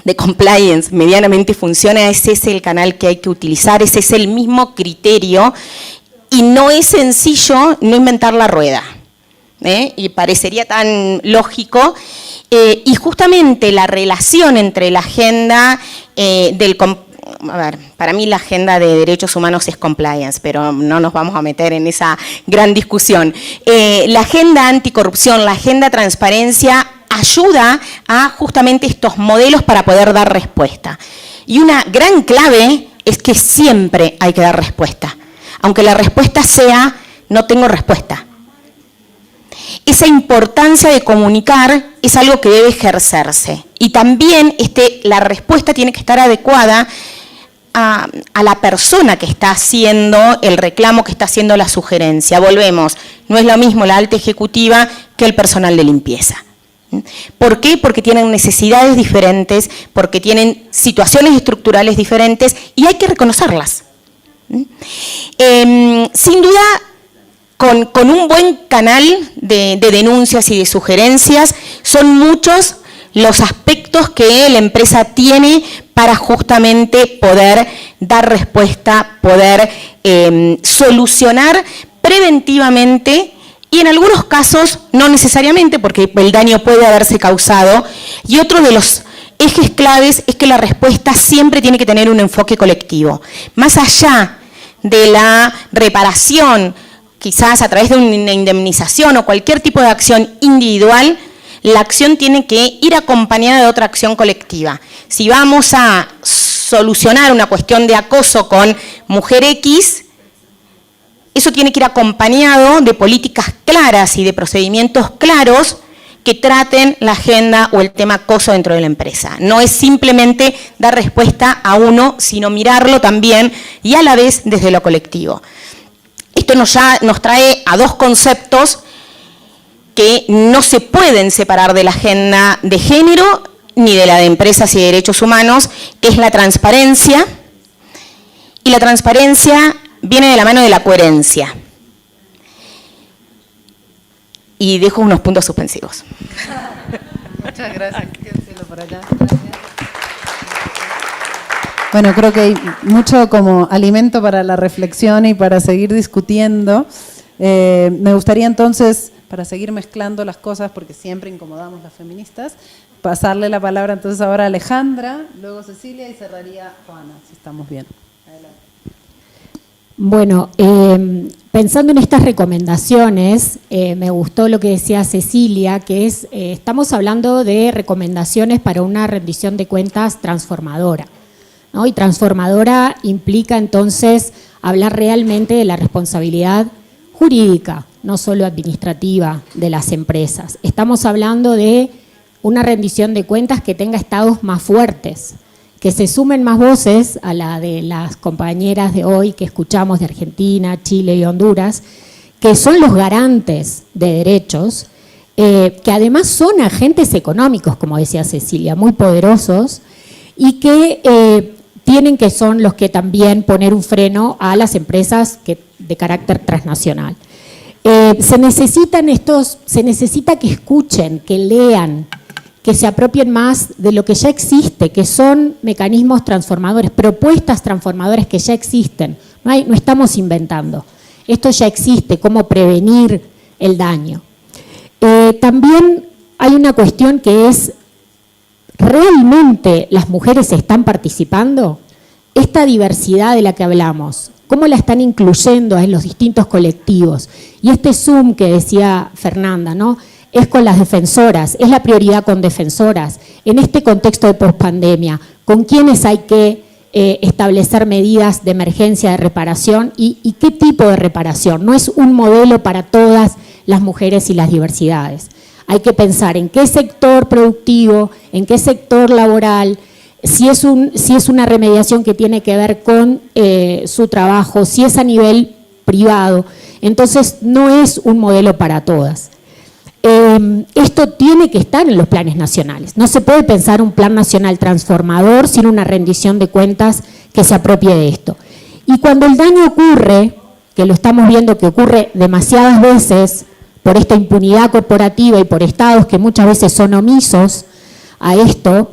de compliance medianamente funciona, ese es el canal que hay que utilizar, ese es el mismo criterio, y no es sencillo no inventar la rueda, y parecería tan lógico, y justamente la relación entre la agenda para mí la agenda de derechos humanos es compliance, pero no nos vamos a meter en esa gran discusión. La agenda anticorrupción, la agenda transparencia ayuda a justamente estos modelos para poder dar respuesta. Y una gran clave es que siempre hay que dar respuesta, aunque la respuesta sea no tengo respuesta. Esa importancia de comunicar es algo que debe ejercerse. Y también la respuesta tiene que estar adecuada a la persona que está haciendo el reclamo, que está haciendo la sugerencia. Volvemos, no es lo mismo la alta ejecutiva que el personal de limpieza. ¿Por qué? Porque tienen necesidades diferentes, porque tienen situaciones estructurales diferentes y hay que reconocerlas. Sin duda, con un buen canal de denuncias y de sugerencias, son muchos los aspectos que la empresa tiene para justamente poder dar respuesta, poder solucionar preventivamente y en algunos casos no necesariamente porque el daño puede haberse causado. Y otro de los ejes claves es que la respuesta siempre tiene que tener un enfoque colectivo. Más allá de la reparación, quizás a través de una indemnización o cualquier tipo de acción individual, la acción tiene que ir acompañada de otra acción colectiva. Si vamos a solucionar una cuestión de acoso con mujer X, eso tiene que ir acompañado de políticas claras y de procedimientos claros que traten la agenda o el tema acoso dentro de la empresa. No es simplemente dar respuesta a uno, sino mirarlo también y a la vez desde lo colectivo. Esto nos trae a dos conceptos que no se pueden separar de la agenda de género ni de la de empresas y derechos humanos, que es la transparencia. Y la transparencia viene de la mano de la coherencia. Y dejo unos puntos suspensivos. Muchas gracias. Quédenselo por allá. Gracias. Bueno, creo que hay mucho como alimento para la reflexión y para seguir discutiendo. Me gustaría entonces, para seguir mezclando las cosas, porque siempre incomodamos las feministas, pasarle la palabra entonces ahora a Alejandra, luego Cecilia y cerraría Juana, si estamos bien. Adelante. Bueno, pensando en estas recomendaciones, me gustó lo que decía Cecilia, que es, estamos hablando de recomendaciones para una rendición de cuentas transformadora, ¿no? Y transformadora implica entonces hablar realmente de la responsabilidad jurídica, no solo administrativa, de las empresas. Estamos hablando de una rendición de cuentas que tenga estados más fuertes, que se sumen más voces a la de las compañeras de hoy que escuchamos de Argentina, Chile y Honduras, que son los garantes de derechos, que además son agentes económicos, como decía Cecilia, muy poderosos, y que son los que también poner un freno a las empresas de carácter transnacional. Se necesita que escuchen, que lean, que se apropien más de lo que ya existe, que son mecanismos transformadores, propuestas transformadoras que ya existen. No estamos inventando. Esto ya existe, cómo prevenir el daño. También hay una cuestión que es, ¿realmente las mujeres están participando? Esta diversidad de la que hablamos, ¿cómo la están incluyendo en los distintos colectivos? Y este Zoom que decía Fernanda, ¿no? Es con las defensoras, es la prioridad con defensoras. En este contexto de pospandemia, ¿con quiénes hay que establecer medidas de emergencia, de reparación? ¿Y qué tipo de reparación? No es un modelo para todas las mujeres y las diversidades. Hay que pensar en qué sector productivo, en qué sector laboral, si es una remediación que tiene que ver con su trabajo, si es a nivel privado. Entonces, no es un modelo para todas. esto tiene que estar en los planes nacionales. No se puede pensar un plan nacional transformador sin una rendición de cuentas que se apropie de esto. Y cuando el daño ocurre, que lo estamos viendo que ocurre demasiadas veces por esta impunidad corporativa y por estados que muchas veces son omisos a esto,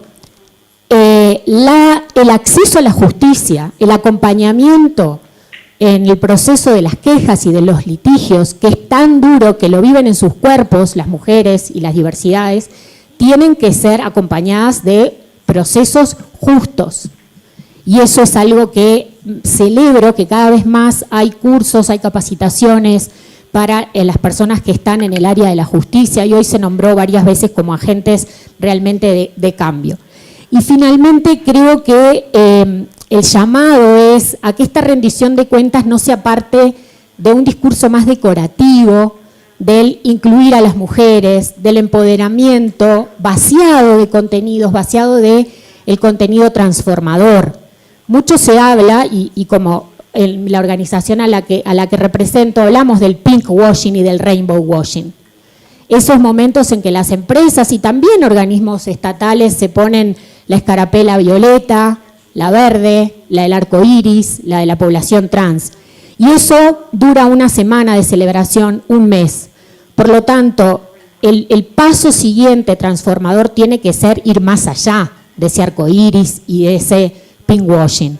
el acceso a la justicia, el acompañamiento en el proceso de las quejas y de los litigios, que es tan duro que lo viven en sus cuerpos las mujeres y las diversidades, tienen que ser acompañadas de procesos justos. Y eso es algo que celebro, que cada vez más hay cursos, hay capacitaciones para las personas que están en el área de la justicia, y hoy se nombró varias veces como agentes realmente de cambio. Y finalmente creo que el llamado es a que esta rendición de cuentas no sea parte de un discurso más decorativo, del incluir a las mujeres, del empoderamiento vaciado de contenidos, vaciado de el contenido transformador. Mucho se habla, y como en la organización a la que represento, hablamos del pink washing y del rainbow washing. Esos momentos en que las empresas y también organismos estatales se ponen la escarapela violeta, la verde, la del arco iris, la de la población trans. Y eso dura una semana de celebración, un mes. Por lo tanto, el paso siguiente transformador tiene que ser ir más allá de ese arco iris y de ese pinkwashing.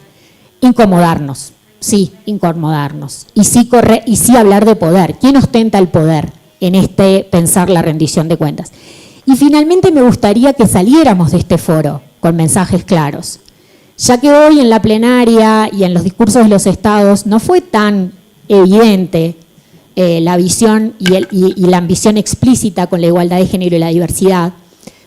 Incomodarnos, sí, incomodarnos. Y sí hablar de poder. ¿Quién ostenta el poder en este pensar la rendición de cuentas? Y finalmente me gustaría que saliéramos de este foro con mensajes claros. Ya que hoy en la plenaria y en los discursos de los estados no fue tan evidente la visión y la ambición explícita con la igualdad de género y la diversidad,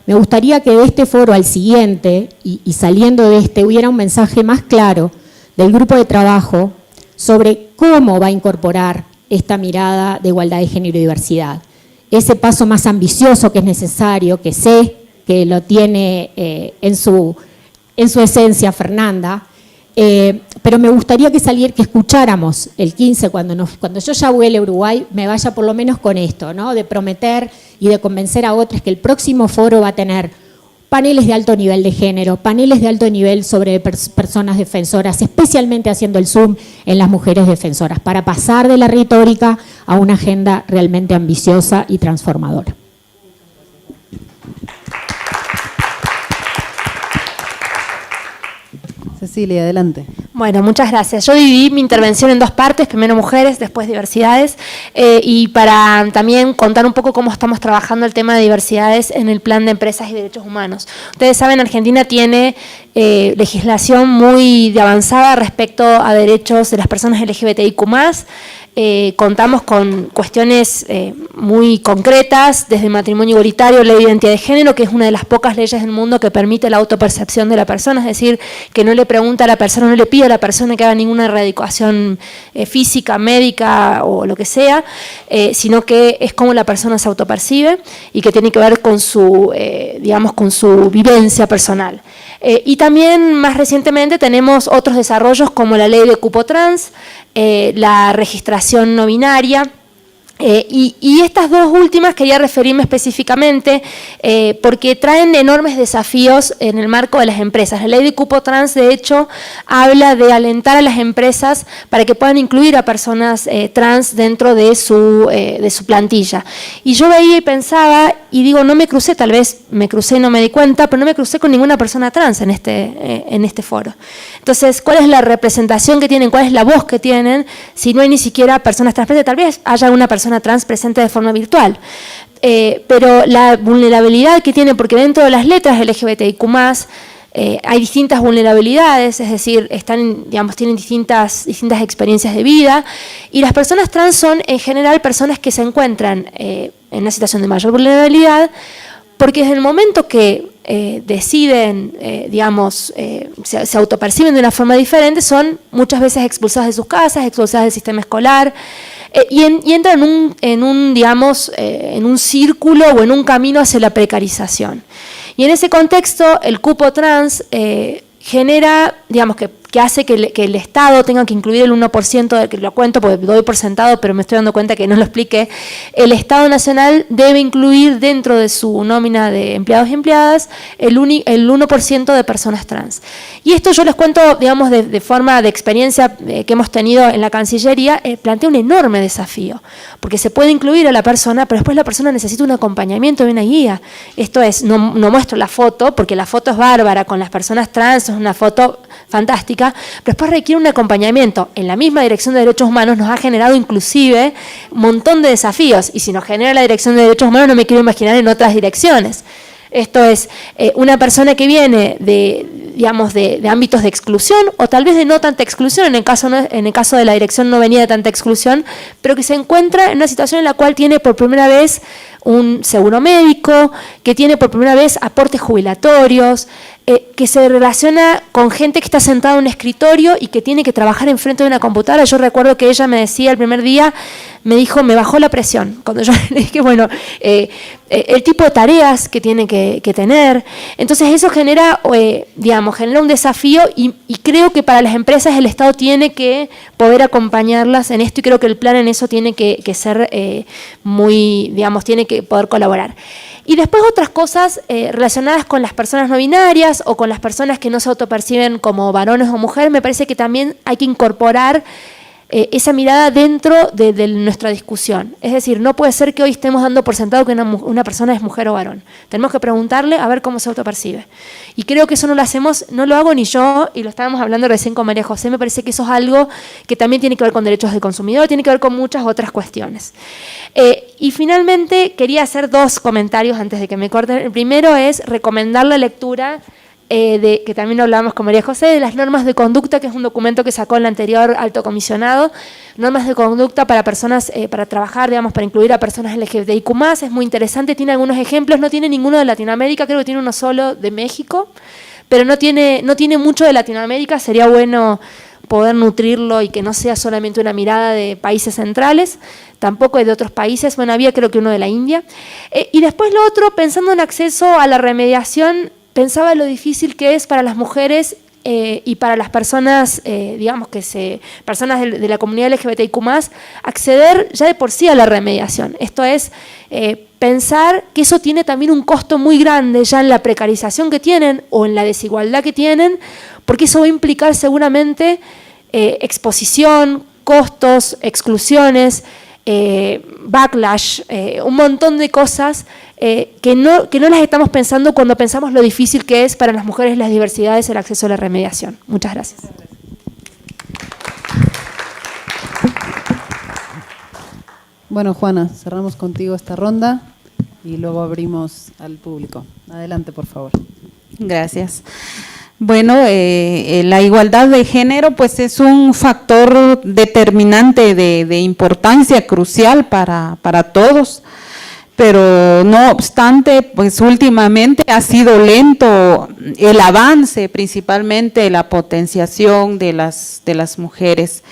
me gustaría que de este foro al siguiente y saliendo de este hubiera un mensaje más claro del grupo de trabajo sobre cómo va a incorporar esta mirada de igualdad de género y diversidad. Ese paso más ambicioso que es necesario, que sé que lo tiene en su esencia Fernanda, pero me gustaría que escucháramos el 15, cuando yo ya vuele a Uruguay, me vaya por lo menos con esto, ¿no? De prometer y de convencer a otros que el próximo foro va a tener paneles de alto nivel de género, paneles de alto nivel sobre personas defensoras, especialmente haciendo el zoom en las mujeres defensoras, para pasar de la retórica a una agenda realmente ambiciosa y transformadora. Cecilia, adelante. Bueno, muchas gracias. Yo dividí mi intervención en dos partes, primero mujeres, después diversidades, y para también contar un poco cómo estamos trabajando el tema de diversidades en el plan de empresas y derechos humanos. Ustedes saben, Argentina tiene legislación muy avanzada respecto a derechos de las personas LGBTIQ+, contamos con cuestiones muy concretas, desde matrimonio igualitario, ley de identidad de género, que es una de las pocas leyes del mundo que permite la autopercepción de la persona, es decir, que no le pregunta a la persona, no le pide a la persona que haga ninguna erradicación física, médica o lo que sea, sino que es como la persona se autopercibe y que tiene que ver con su, digamos, con su vivencia personal. Y también más recientemente tenemos otros desarrollos como la ley de cupo trans, la registración no binaria, y estas dos últimas quería referirme específicamente porque traen enormes desafíos en el marco de las empresas. La ley de cupo trans, de hecho, habla de alentar a las empresas para que puedan incluir a personas trans dentro de su plantilla. Y yo veía y pensaba, y digo, no me crucé, tal vez me crucé y no me di cuenta, pero no me crucé con ninguna persona trans en este foro. Entonces, ¿cuál es la representación que tienen? ¿Cuál es la voz que tienen? Si no hay ni siquiera personas trans presentes, tal vez haya una persona trans presente de forma virtual. Pero la vulnerabilidad que tiene, porque dentro de las letras LGBTIQ+, hay distintas vulnerabilidades, es decir, tienen distintas experiencias de vida, y las personas trans son en general personas que se encuentran en una situación de mayor vulnerabilidad, porque desde el momento que deciden, se autoperciben de una forma diferente, son muchas veces expulsadas de sus casas, expulsadas del sistema escolar, y entran en un círculo o en un camino hacia la precarización. Y en ese contexto, el cupo trans genera, digamos que que hace que el Estado tenga que incluir el 1%, que lo cuento porque doy por sentado, pero me estoy dando cuenta que no lo expliqué. El Estado Nacional debe incluir dentro de su nómina de empleados y empleadas el 1% de personas trans. Y esto yo les cuento, digamos, de forma de experiencia que hemos tenido en la Cancillería, plantea un enorme desafío, porque se puede incluir a la persona, pero después la persona necesita un acompañamiento y una guía. Esto es, no muestro la foto, porque la foto es bárbara con las personas trans, es una foto fantástica, pero después requiere un acompañamiento. En la misma Dirección de Derechos Humanos nos ha generado inclusive un montón de desafíos, y si nos genera la Dirección de Derechos Humanos no me quiero imaginar en otras direcciones. Esto es, una persona que viene de ámbitos de exclusión, o tal vez de no tanta exclusión, en el caso de la dirección no venía de tanta exclusión, pero que se encuentra en una situación en la cual tiene por primera vez un seguro médico, que tiene por primera vez aportes jubilatorios, que se relaciona con gente que está sentada en un escritorio y que tiene que trabajar enfrente de una computadora. Yo recuerdo que ella me decía el primer día, me dijo, me bajó la presión, cuando yo le dije, bueno, el tipo de tareas que tiene que tener. Entonces eso genera, genera un desafío, y creo que para las empresas el Estado tiene que poder acompañarlas en esto, y creo que el plan en eso tiene que ser tiene que poder colaborar. Y después otras cosas relacionadas con las personas no binarias o con las personas que no se autoperciben como varones o mujeres, me parece que también hay que incorporar esa mirada dentro de nuestra discusión. Es decir, no puede ser que hoy estemos dando por sentado que una persona es mujer o varón. Tenemos que preguntarle a ver cómo se autopercibe. Y creo que eso no lo hacemos, no lo hago ni yo, y lo estábamos hablando recién con María José, me parece que eso es algo que también tiene que ver con derechos del consumidor, tiene que ver con muchas otras cuestiones. Y finalmente quería hacer 2 comentarios antes de que me corten. El primero es recomendar la lectura que también hablamos con María José, de las normas de conducta, que es un documento que sacó el anterior alto comisionado, normas de conducta para personas, para trabajar, para incluir a personas LGBTIQ+, es muy interesante, tiene algunos ejemplos, no tiene ninguno de Latinoamérica, creo que tiene uno solo de México, pero no tiene mucho de Latinoamérica, sería bueno poder nutrirlo y que no sea solamente una mirada de países centrales, tampoco de otros países, bueno, había creo que uno de la India. Y después lo otro, pensando en acceso a la remediación, pensaba lo difícil que es para las mujeres y para las personas, personas de la comunidad LGBTIQ+, acceder ya de por sí a la remediación. Esto es, pensar que eso tiene también un costo muy grande ya en la precarización que tienen o en la desigualdad que tienen, porque eso va a implicar seguramente exposición, costos, exclusiones, backlash, un montón de cosas que no las estamos pensando cuando pensamos lo difícil que es para las mujeres las diversidades el acceso a la remediación. Muchas gracias. Bueno, Juana, cerramos contigo esta ronda y luego abrimos al público. Adelante, por favor. Gracias. Bueno, la igualdad de género pues es un factor determinante de importancia crucial para todos, pero no obstante, pues últimamente ha sido lento el avance, principalmente la potenciación de las mujeres.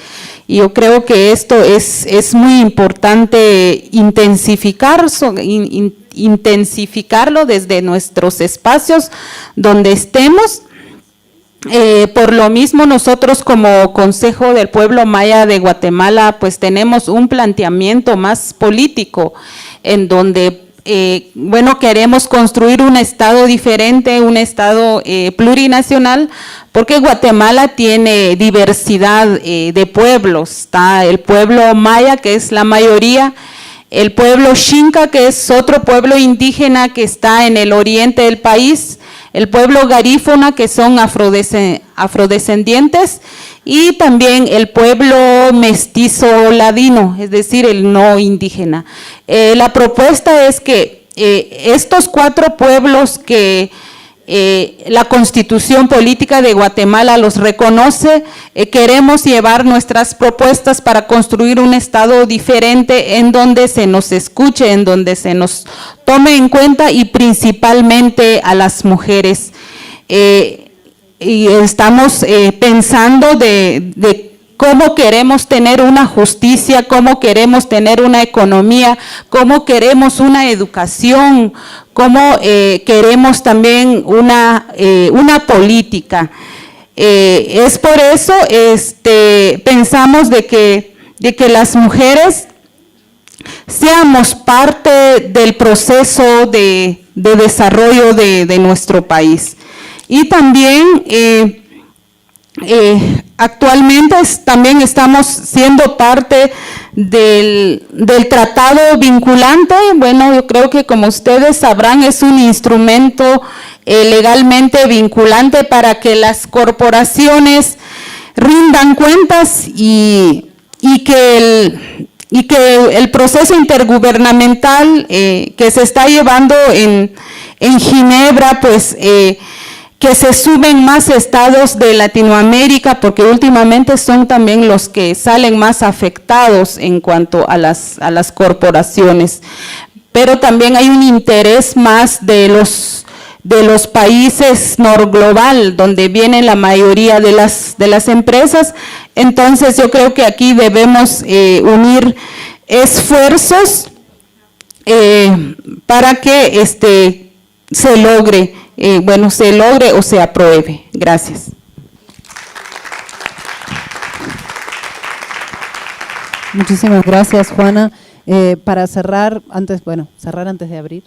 Y yo creo que esto es muy importante intensificarlo desde nuestros espacios donde estemos. Por lo mismo, nosotros como Consejo del Pueblo Maya de Guatemala, pues tenemos un planteamiento más político en donde, queremos construir un Estado diferente, un Estado plurinacional, porque Guatemala tiene diversidad de pueblos. Está el pueblo maya, que es la mayoría, el pueblo xinca, que es otro pueblo indígena que está en el oriente del país, el pueblo garífuna, que son afrodescendientes, y también el pueblo mestizo ladino, es decir, el no indígena. La propuesta es que estos 4 pueblos que la Constitución Política de Guatemala los reconoce, queremos llevar nuestras propuestas para construir un Estado diferente en donde se nos escuche, en donde se nos tome en cuenta, y principalmente a las mujeres. Y estamos pensando de cómo queremos tener una justicia, cómo queremos tener una economía, cómo queremos una educación, cómo queremos también una política. Es por eso pensamos de que las mujeres seamos parte del proceso de desarrollo de nuestro país. Y también actualmente también estamos siendo parte del tratado vinculante. Bueno, yo creo que como ustedes sabrán es un instrumento legalmente vinculante para que las corporaciones rindan cuentas y que el proceso intergubernamental que se está llevando en Ginebra, pues que se sumen más estados de Latinoamérica, porque últimamente son también los que salen más afectados en cuanto a las corporaciones. Pero también hay un interés más de los países norglobal, donde vienen la mayoría de las empresas. Entonces yo creo que aquí debemos unir esfuerzos para que se logre o se apruebe. Gracias. Muchísimas gracias, Juana. Para cerrar antes de abrir,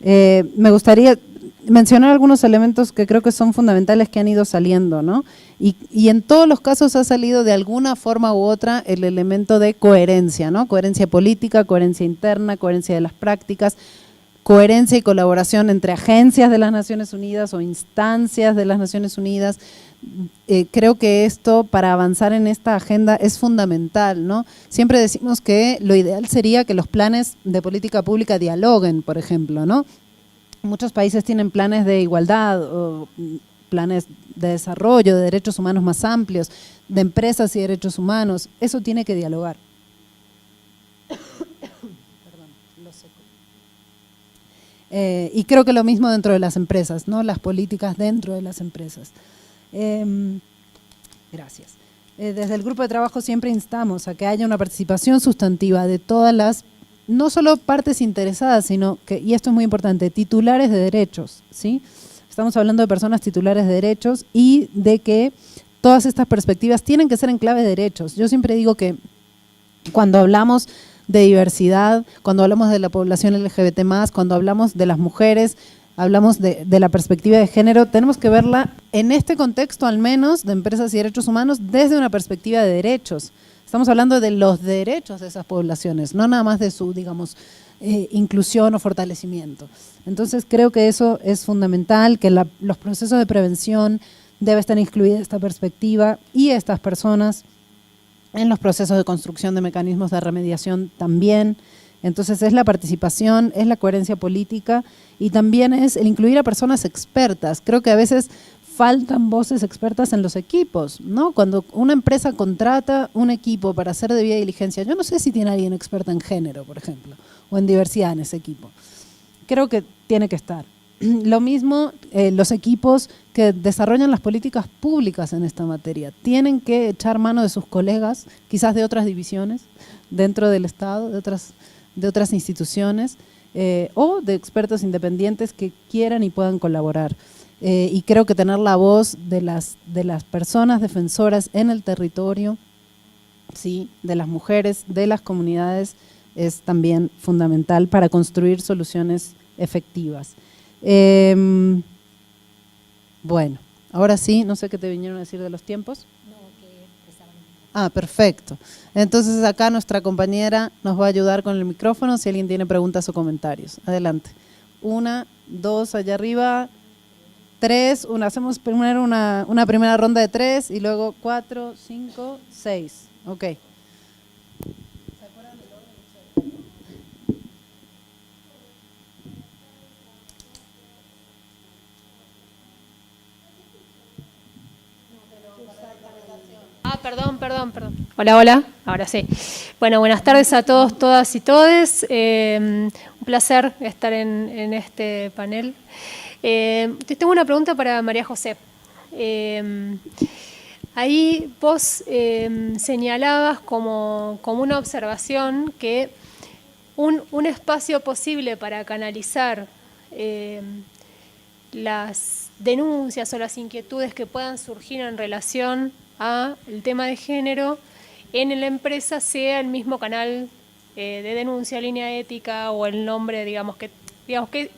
me gustaría mencionar algunos elementos que creo que son fundamentales que han ido saliendo, ¿no? Y en todos los casos ha salido de alguna forma u otra el elemento de coherencia, ¿no? Coherencia política, coherencia interna, coherencia de las prácticas, coherencia y colaboración entre agencias de las Naciones Unidas o instancias de las Naciones Unidas. Creo que esto, para avanzar en esta agenda, es fundamental, ¿no? Siempre decimos que lo ideal sería que los planes de política pública dialoguen, por ejemplo, ¿no? Muchos países tienen planes de igualdad o planes de desarrollo, de derechos humanos más amplios, de empresas y derechos humanos. Eso tiene que dialogar. Y creo que lo mismo dentro de las empresas, ¿no? Las políticas dentro de las empresas. Gracias. Desde el grupo de trabajo siempre instamos a que haya una participación sustantiva de todas las, no solo partes interesadas, sino que, y esto es muy importante, titulares de derechos, ¿sí? Estamos hablando de personas titulares de derechos y de que todas estas perspectivas tienen que ser en clave de derechos. Yo siempre digo que cuando hablamos de diversidad, cuando hablamos de la población LGBT+, cuando hablamos de las mujeres, hablamos de la perspectiva de género, tenemos que verla en este contexto al menos de empresas y derechos humanos desde una perspectiva de derechos. Estamos hablando de los derechos de esas poblaciones, no nada más de su, digamos, inclusión o fortalecimiento. Entonces creo que eso es fundamental, que los procesos de prevención debe estar incluida esta perspectiva y estas personas en los procesos de construcción de mecanismos de remediación también. Entonces es la participación, es la coherencia política y también es el incluir a personas expertas. Creo que a veces faltan voces expertas en los equipos, ¿no? Cuando una empresa contrata un equipo para hacer debida diligencia, yo no sé si tiene alguien experto en género, por ejemplo, o en diversidad en ese equipo. Creo que tiene que estar. Lo mismo los equipos que desarrollan las políticas públicas en esta materia. Tienen que echar mano de sus colegas, quizás de otras divisiones, dentro del Estado, de otras instituciones, o de expertos independientes que quieran y puedan colaborar. Y creo que tener la voz de las personas defensoras en el territorio, ¿sí?, de las mujeres, de las comunidades, es también fundamental para construir soluciones efectivas. Bueno, ahora sí, no sé qué te vinieron a decir de los tiempos. Perfecto. Entonces acá nuestra compañera nos va a ayudar con el micrófono si alguien tiene preguntas o comentarios. Adelante. 1, 2, allá arriba, 3, hacemos primero una primera ronda de 3 y luego 4, 5, 6. Ok. Perdón. Hola, ahora sí. Bueno, buenas tardes a todos, todas y todes. Un placer estar en este panel. Tengo una pregunta para María José. Ahí vos señalabas como una observación que un espacio posible para canalizar las denuncias o las inquietudes que puedan surgir en relación al tema de género en la empresa sea el mismo canal de denuncia, línea ética o el nombre, digamos que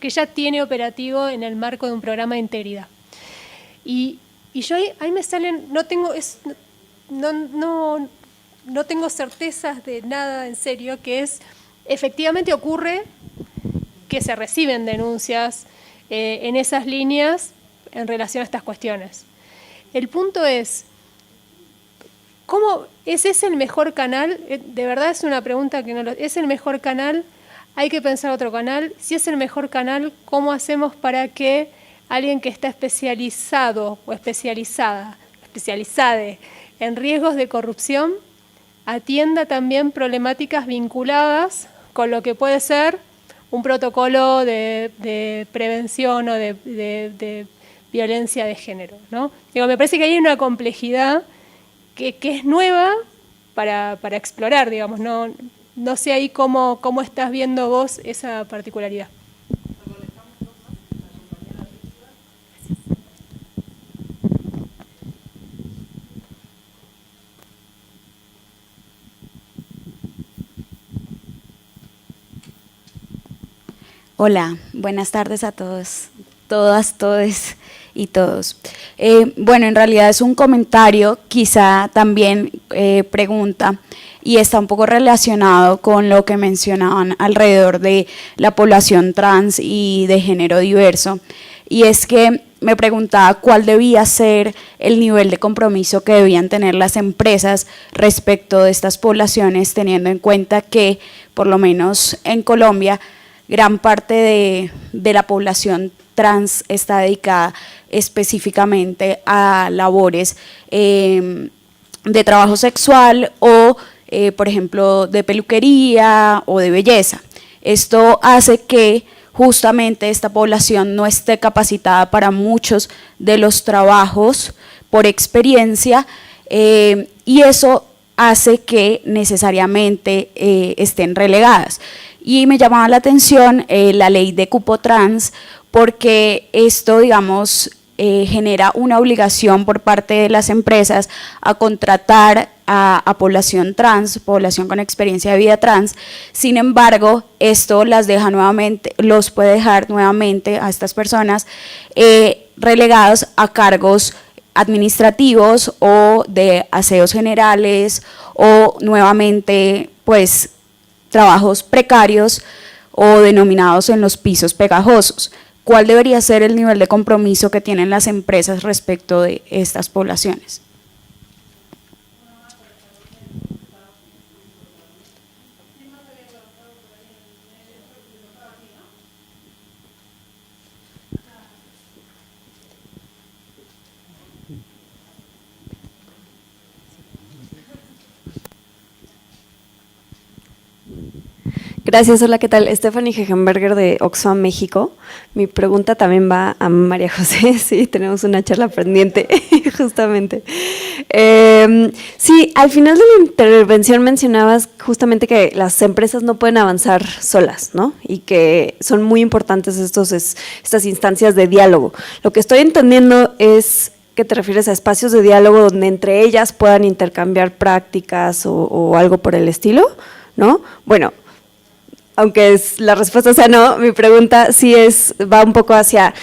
ya tiene operativo en el marco de un programa de integridad. Y yo ahí me salen, no tengo certezas de nada en serio, que es, efectivamente ocurre que se reciben denuncias en esas líneas en relación a estas cuestiones. El punto es, ¿cómo es ese el mejor canal? De verdad es una pregunta que no ¿es el mejor canal? Hay que pensar otro canal. Si es el mejor canal, ¿cómo hacemos para que alguien que está especializado o especializada en riesgos de corrupción atienda también problemáticas vinculadas con lo que puede ser un protocolo de prevención o de violencia de género, ¿no? Digo, me parece que hay una complejidad que es nueva para explorar, digamos, no sé ahí cómo estás viendo vos esa particularidad. Hola, buenas tardes a todos, todas, todes y todos. Bueno, en realidad es un comentario, quizá también pregunta, y está un poco relacionado con lo que mencionaban alrededor de la población trans y de género diverso. Y es que me preguntaba cuál debía ser el nivel de compromiso que debían tener las empresas respecto de estas poblaciones, teniendo en cuenta que, por lo menos en Colombia, gran parte de la población trans está dedicada específicamente a labores de trabajo sexual o, por ejemplo, de peluquería o de belleza. Esto hace que justamente esta población no esté capacitada para muchos de los trabajos por experiencia y eso hace que necesariamente estén relegadas. Y me llamaba la atención la ley de cupo trans, porque esto, digamos, genera una obligación por parte de las empresas a contratar a población trans, población con experiencia de vida trans. Sin embargo, esto las deja nuevamente, los puede dejar nuevamente a estas personas relegados a cargos administrativos o de aseos generales o nuevamente, pues, trabajos precarios o denominados en los pisos pegajosos. ¿Cuál debería ser el nivel de compromiso que tienen las empresas respecto de estas poblaciones? Gracias, hola, ¿qué tal? Stephanie Hegenberger de Oxfam México. Mi pregunta también va a María José, sí, tenemos una charla pendiente, justamente. Sí, al final de la intervención mencionabas justamente que las empresas no pueden avanzar solas, ¿no? Y que son muy importantes estas instancias de diálogo. Lo que estoy entendiendo es que te refieres a espacios de diálogo donde entre ellas puedan intercambiar prácticas o algo por el estilo, ¿no? Bueno, aunque la respuesta sea no, mi pregunta sí va un poco hacia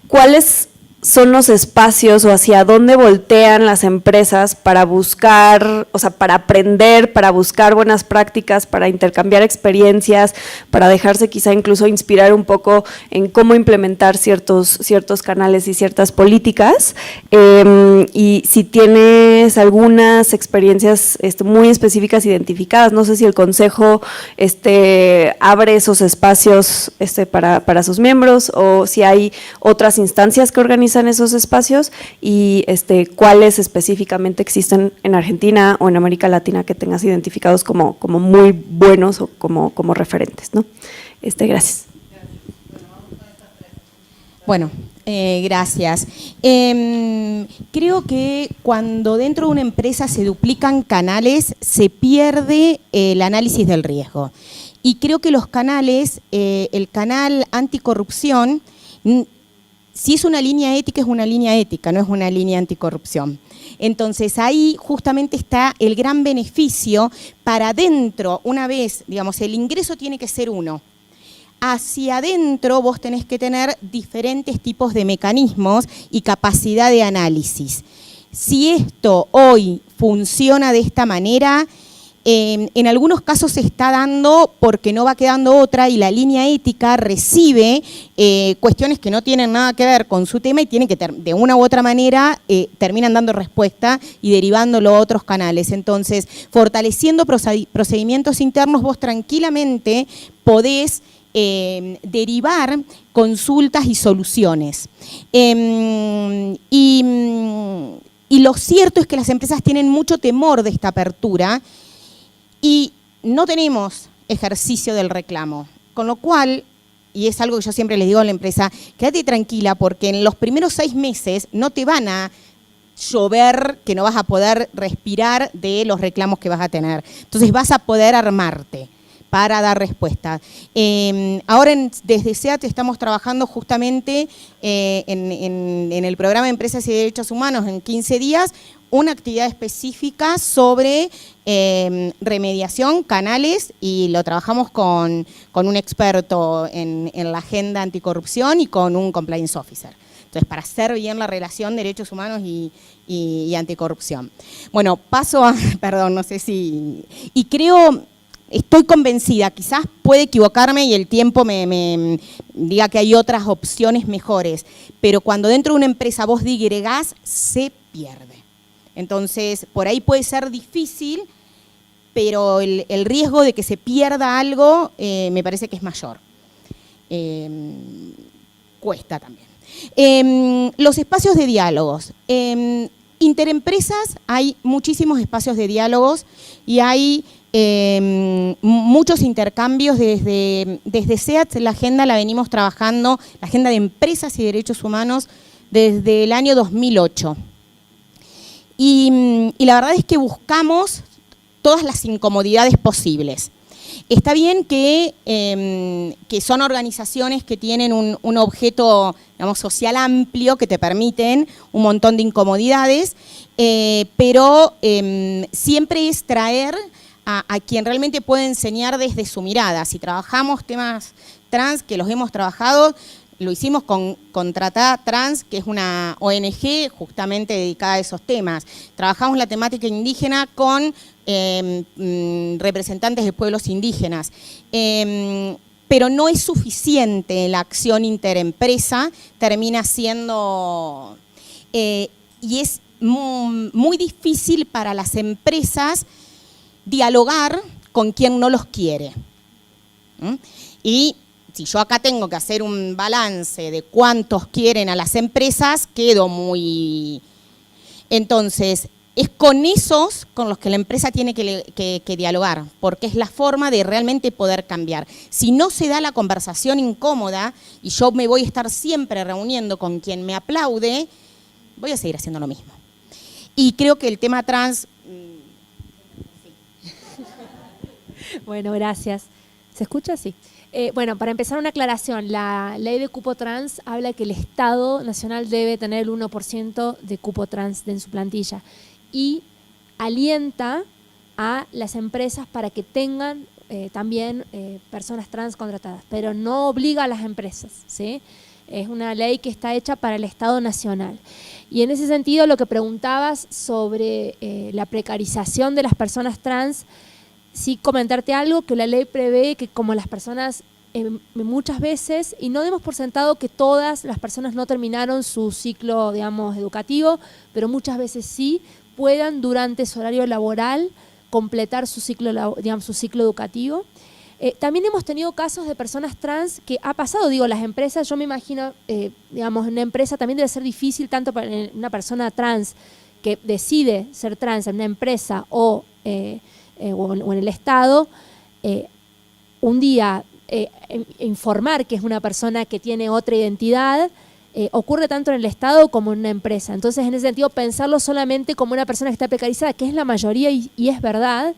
cuáles son los espacios o hacia dónde voltean las empresas para buscar, o sea, para aprender, para buscar buenas prácticas, para intercambiar experiencias, para dejarse quizá incluso inspirar un poco en cómo implementar ciertos canales y ciertas políticas. Y si tienes algunas experiencias muy específicas identificadas, no sé si el Consejo abre esos espacios para sus miembros o si hay otras instancias que organizan esos espacios y cuáles específicamente existen en Argentina o en América Latina que tengas identificados como muy buenos o como referentes, ¿no? Gracias. Bueno, gracias. Creo que cuando dentro de una empresa se duplican canales, se pierde el análisis del riesgo. Y creo que los canales, el canal anticorrupción, si es una línea ética, es una línea ética, no es una línea anticorrupción. Entonces ahí justamente está el gran beneficio para adentro, una vez, digamos, el ingreso tiene que ser uno. Hacia adentro vos tenés que tener diferentes tipos de mecanismos y capacidad de análisis. Si esto hoy funciona de esta manera, en algunos casos se está dando porque no va quedando otra y la línea ética recibe cuestiones que no tienen nada que ver con su tema y tienen que, de una u otra manera, terminan dando respuesta y derivándolo a otros canales. Entonces, fortaleciendo procedimientos internos, vos tranquilamente podés derivar consultas y soluciones. Y lo cierto es que las empresas tienen mucho temor de esta apertura y no tenemos ejercicio del reclamo, con lo cual, y es algo que yo siempre les digo a la empresa, quédate tranquila porque en los primeros 6 meses no te van a llover que no vas a poder respirar de los reclamos que vas a tener. Entonces vas a poder armarte para dar respuesta. Ahora desde SEAT estamos trabajando justamente en el programa de Empresas y Derechos Humanos en 15 días, una actividad específica sobre remediación, canales, y lo trabajamos con un experto en la agenda anticorrupción y con un compliance officer. Entonces, para hacer bien la relación derechos humanos y anticorrupción. Bueno, paso a, perdón, no sé si, y creo, estoy convencida, quizás puede equivocarme y el tiempo me diga que hay otras opciones mejores, pero cuando dentro de una empresa vos digregás, se pierde. Entonces, por ahí puede ser difícil, pero el riesgo de que se pierda algo me parece que es mayor. Cuesta también. Los espacios de diálogos. Interempresas hay muchísimos espacios de diálogos y hay muchos intercambios. Desde SEAT la agenda la venimos trabajando, la agenda de empresas y derechos humanos, desde el año 2008. Y la verdad es que buscamos todas las incomodidades posibles. Está bien que son organizaciones que tienen un objeto, digamos, social amplio que te permiten un montón de incomodidades, pero siempre es traer a quien realmente puede enseñar desde su mirada. Si trabajamos temas trans, que los hemos trabajado, lo hicimos con Tratá Trans, que es una ONG justamente dedicada a esos temas. Trabajamos la temática indígena con representantes de pueblos indígenas. Pero no es suficiente la acción interempresa, termina siendo... y es muy difícil para las empresas dialogar con quien no los quiere. Y si yo acá tengo que hacer un balance de cuántos quieren a las empresas, quedo muy... Entonces, es con esos con los que la empresa tiene que dialogar, porque es la forma de realmente poder cambiar. Si no se da la conversación incómoda y yo me voy a estar siempre reuniendo con quien me aplaude, voy a seguir haciendo lo mismo. Y creo que el tema trans... Bueno, gracias. ¿Se escucha? Sí. Bueno, para empezar una aclaración, la ley de cupo trans habla que el Estado Nacional debe tener el 1% de cupo trans en su plantilla y alienta a las empresas para que tengan también personas trans contratadas, pero no obliga a las empresas, ¿sí? Es una ley que está hecha para el Estado Nacional. Y en ese sentido, lo que preguntabas sobre la precarización de las personas trans, sí comentarte algo, que la ley prevé que como las personas muchas veces, y no demos por sentado que todas las personas no terminaron su ciclo, digamos, educativo, pero muchas veces sí, puedan durante su horario laboral completar su ciclo, digamos, su ciclo educativo. También hemos tenido casos de personas trans que ha pasado, digo, las empresas, yo me imagino, digamos, una empresa también debe ser difícil tanto para una persona trans que decide ser trans en una empresa o en el Estado, un día informar que es una persona que tiene otra identidad, ocurre tanto en el Estado como en una empresa. Entonces, en ese sentido, pensarlo solamente como una persona que está precarizada, que es la mayoría y es verdad.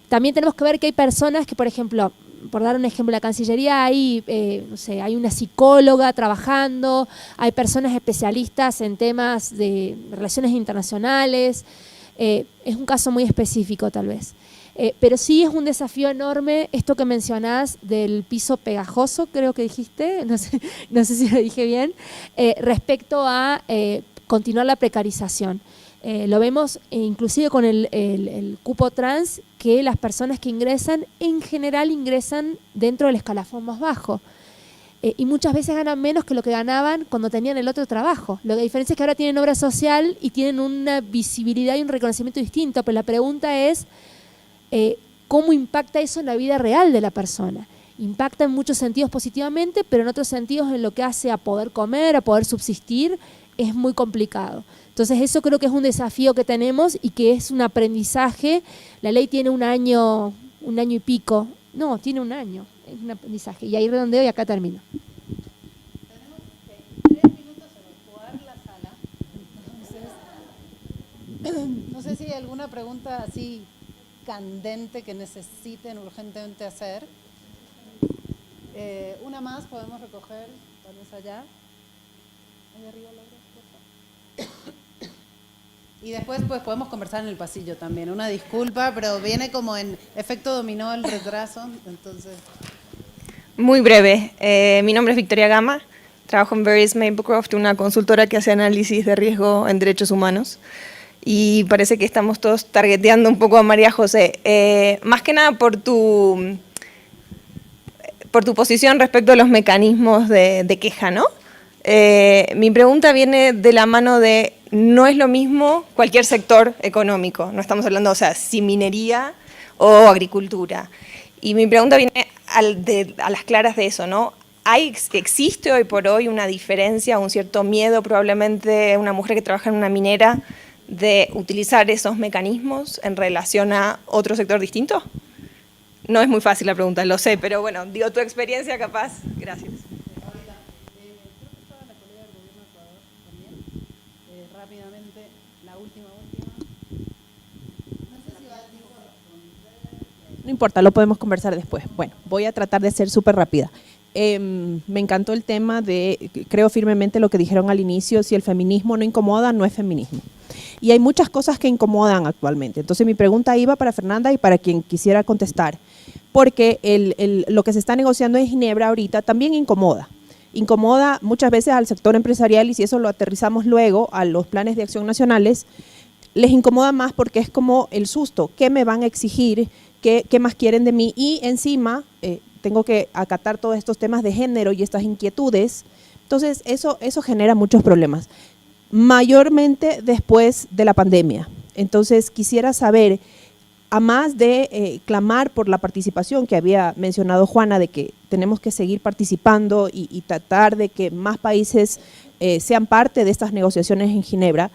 También tenemos que ver que hay personas que, por ejemplo, por dar un ejemplo, la Cancillería hay, no sé, hay una psicóloga trabajando, hay personas especialistas en temas de relaciones internacionales, es un caso muy específico tal vez. Pero sí es un desafío enorme esto que mencionás del piso pegajoso, creo que dijiste, no sé si lo dije bien, respecto a continuar la precarización. Lo vemos inclusive con el cupo trans, que las personas que ingresan, en general ingresan dentro del escalafón más bajo. Y muchas veces ganan menos que lo que ganaban cuando tenían el otro trabajo. La diferencia es que ahora tienen obra social y tienen una visibilidad y un reconocimiento distinto, pero la pregunta es cómo impacta eso en la vida real de la persona. Impacta en muchos sentidos positivamente, pero en otros sentidos en lo que hace a poder comer, a poder subsistir, es muy complicado. Entonces eso creo que es un desafío que tenemos y que es un aprendizaje. La ley tiene un año y pico. No, tiene un año, es un aprendizaje. Y ahí redondeo y acá termino. Tenemos 3 minutos para ocupar la sala. Entonces, no sé si hay alguna pregunta así candente que necesiten urgentemente hacer. Una más podemos recoger, tal vez allá. Ahí arriba, Laura, por favor. Y después pues podemos conversar en el pasillo también. Una disculpa, pero viene como en efecto dominó el retraso, entonces. Muy breve. Mi nombre es Victoria Gama. Trabajo en Veris Maplecroft, una consultora que hace análisis de riesgo en derechos humanos. Y parece que estamos todos targeteando un poco a María José. Más que nada por tu posición respecto a los mecanismos de queja, ¿no? Mi pregunta viene de la mano de, no es lo mismo cualquier sector económico, no estamos hablando, o sea, si minería o agricultura. Y mi pregunta viene a las claras de eso, ¿no? ¿Existe hoy por hoy una diferencia, un cierto miedo probablemente una mujer que trabaja en una minera de utilizar esos mecanismos en relación a otro sector distinto? No es muy fácil la pregunta, lo sé, pero bueno, digo, tu experiencia capaz. Gracias. No importa, lo podemos conversar después. Bueno, voy a tratar de ser súper rápida. Me encantó el tema de, creo firmemente lo que dijeron al inicio, si el feminismo no incomoda, no es feminismo. Y hay muchas cosas que incomodan actualmente. Entonces mi pregunta iba para Fernanda y para quien quisiera contestar, porque lo que se está negociando en Ginebra ahorita también incomoda. Incomoda muchas veces al sector empresarial y si eso lo aterrizamos luego a los planes de acción nacionales, les incomoda más porque es como el susto, ¿qué me van a exigir? ¿Qué más quieren de mí? Y encima tengo que acatar todos estos temas de género y estas inquietudes. Entonces eso genera muchos problemas, mayormente después de la pandemia. Entonces quisiera saber, a más de clamar por la participación que había mencionado Juana, de que tenemos que seguir participando y tratar de que más países sean parte de estas negociaciones en Ginebra,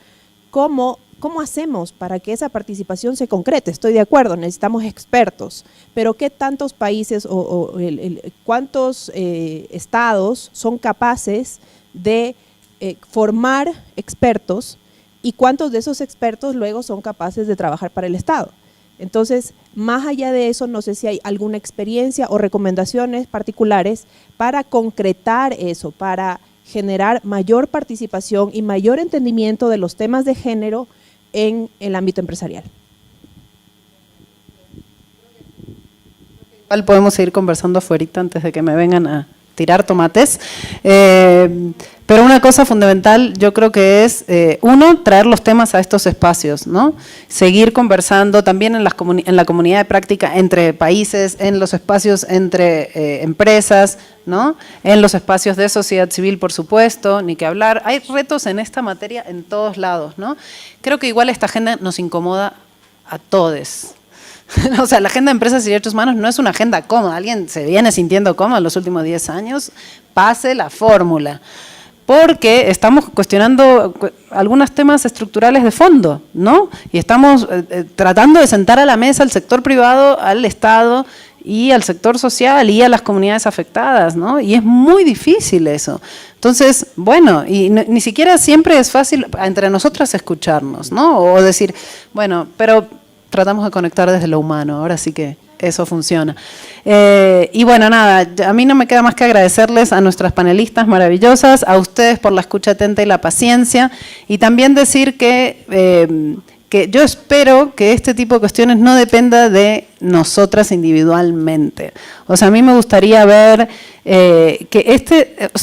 ¿cómo hacemos para que esa participación se concrete? Estoy de acuerdo, necesitamos expertos, pero ¿qué tantos países o cuántos estados son capaces de formar expertos y cuántos de esos expertos luego son capaces de trabajar para el Estado? Entonces, más allá de eso, no sé si hay alguna experiencia o recomendaciones particulares para concretar eso, para generar mayor participación y mayor entendimiento de los temas de género en el ámbito empresarial. Igual podemos seguir conversando afuera antes de que me vengan a tirar tomates. Pero una cosa fundamental yo creo que es, uno, traer los temas a estos espacios, ¿no? Seguir conversando también en la comunidad de práctica entre países, en los espacios entre empresas, ¿no? En los espacios de sociedad civil, por supuesto, ni que hablar. Hay retos en esta materia en todos lados, ¿no? Creo que igual esta agenda nos incomoda a todos. O sea, la agenda de empresas y derechos humanos no es una agenda cómoda. Alguien se viene sintiendo cómodo en los últimos 10 años, pase la fórmula. Porque estamos cuestionando algunos temas estructurales de fondo, ¿no? Y estamos tratando de sentar a la mesa al sector privado, al Estado y al sector social y a las comunidades afectadas, ¿no? Y es muy difícil eso. Entonces, bueno, y ni siquiera siempre es fácil entre nosotras escucharnos, ¿no? O decir, bueno, pero tratamos de conectar desde lo humano, ahora sí que eso funciona. Y bueno, nada, a mí no me queda más que agradecerles a nuestras panelistas maravillosas, a ustedes por la escucha atenta y la paciencia, y también decir que yo espero que este tipo de cuestiones no dependa de nosotras individualmente. O sea, a mí me gustaría ver que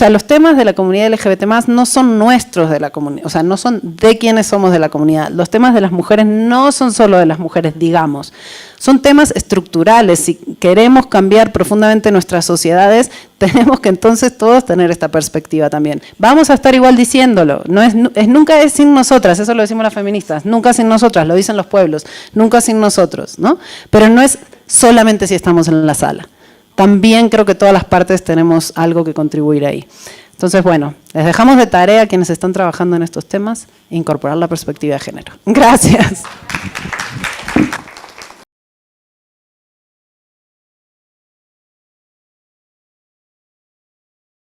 los temas de la comunidad LGBT+ no son nuestros de la comunidad, o sea, no son de quienes somos de la comunidad. Los temas de las mujeres no son solo de las mujeres, digamos. Son temas estructurales. Si queremos cambiar profundamente nuestras sociedades, tenemos que entonces todos tener esta perspectiva también. Vamos a estar igual diciéndolo. Nunca es sin nosotras, eso lo decimos las feministas. Nunca sin nosotras, lo dicen los pueblos. Nunca sin nosotros, ¿no? Pero no es solamente si estamos en la sala. También creo que todas las partes tenemos algo que contribuir ahí. Entonces, bueno, les dejamos de tarea a quienes están trabajando en estos temas incorporar la perspectiva de género. Gracias.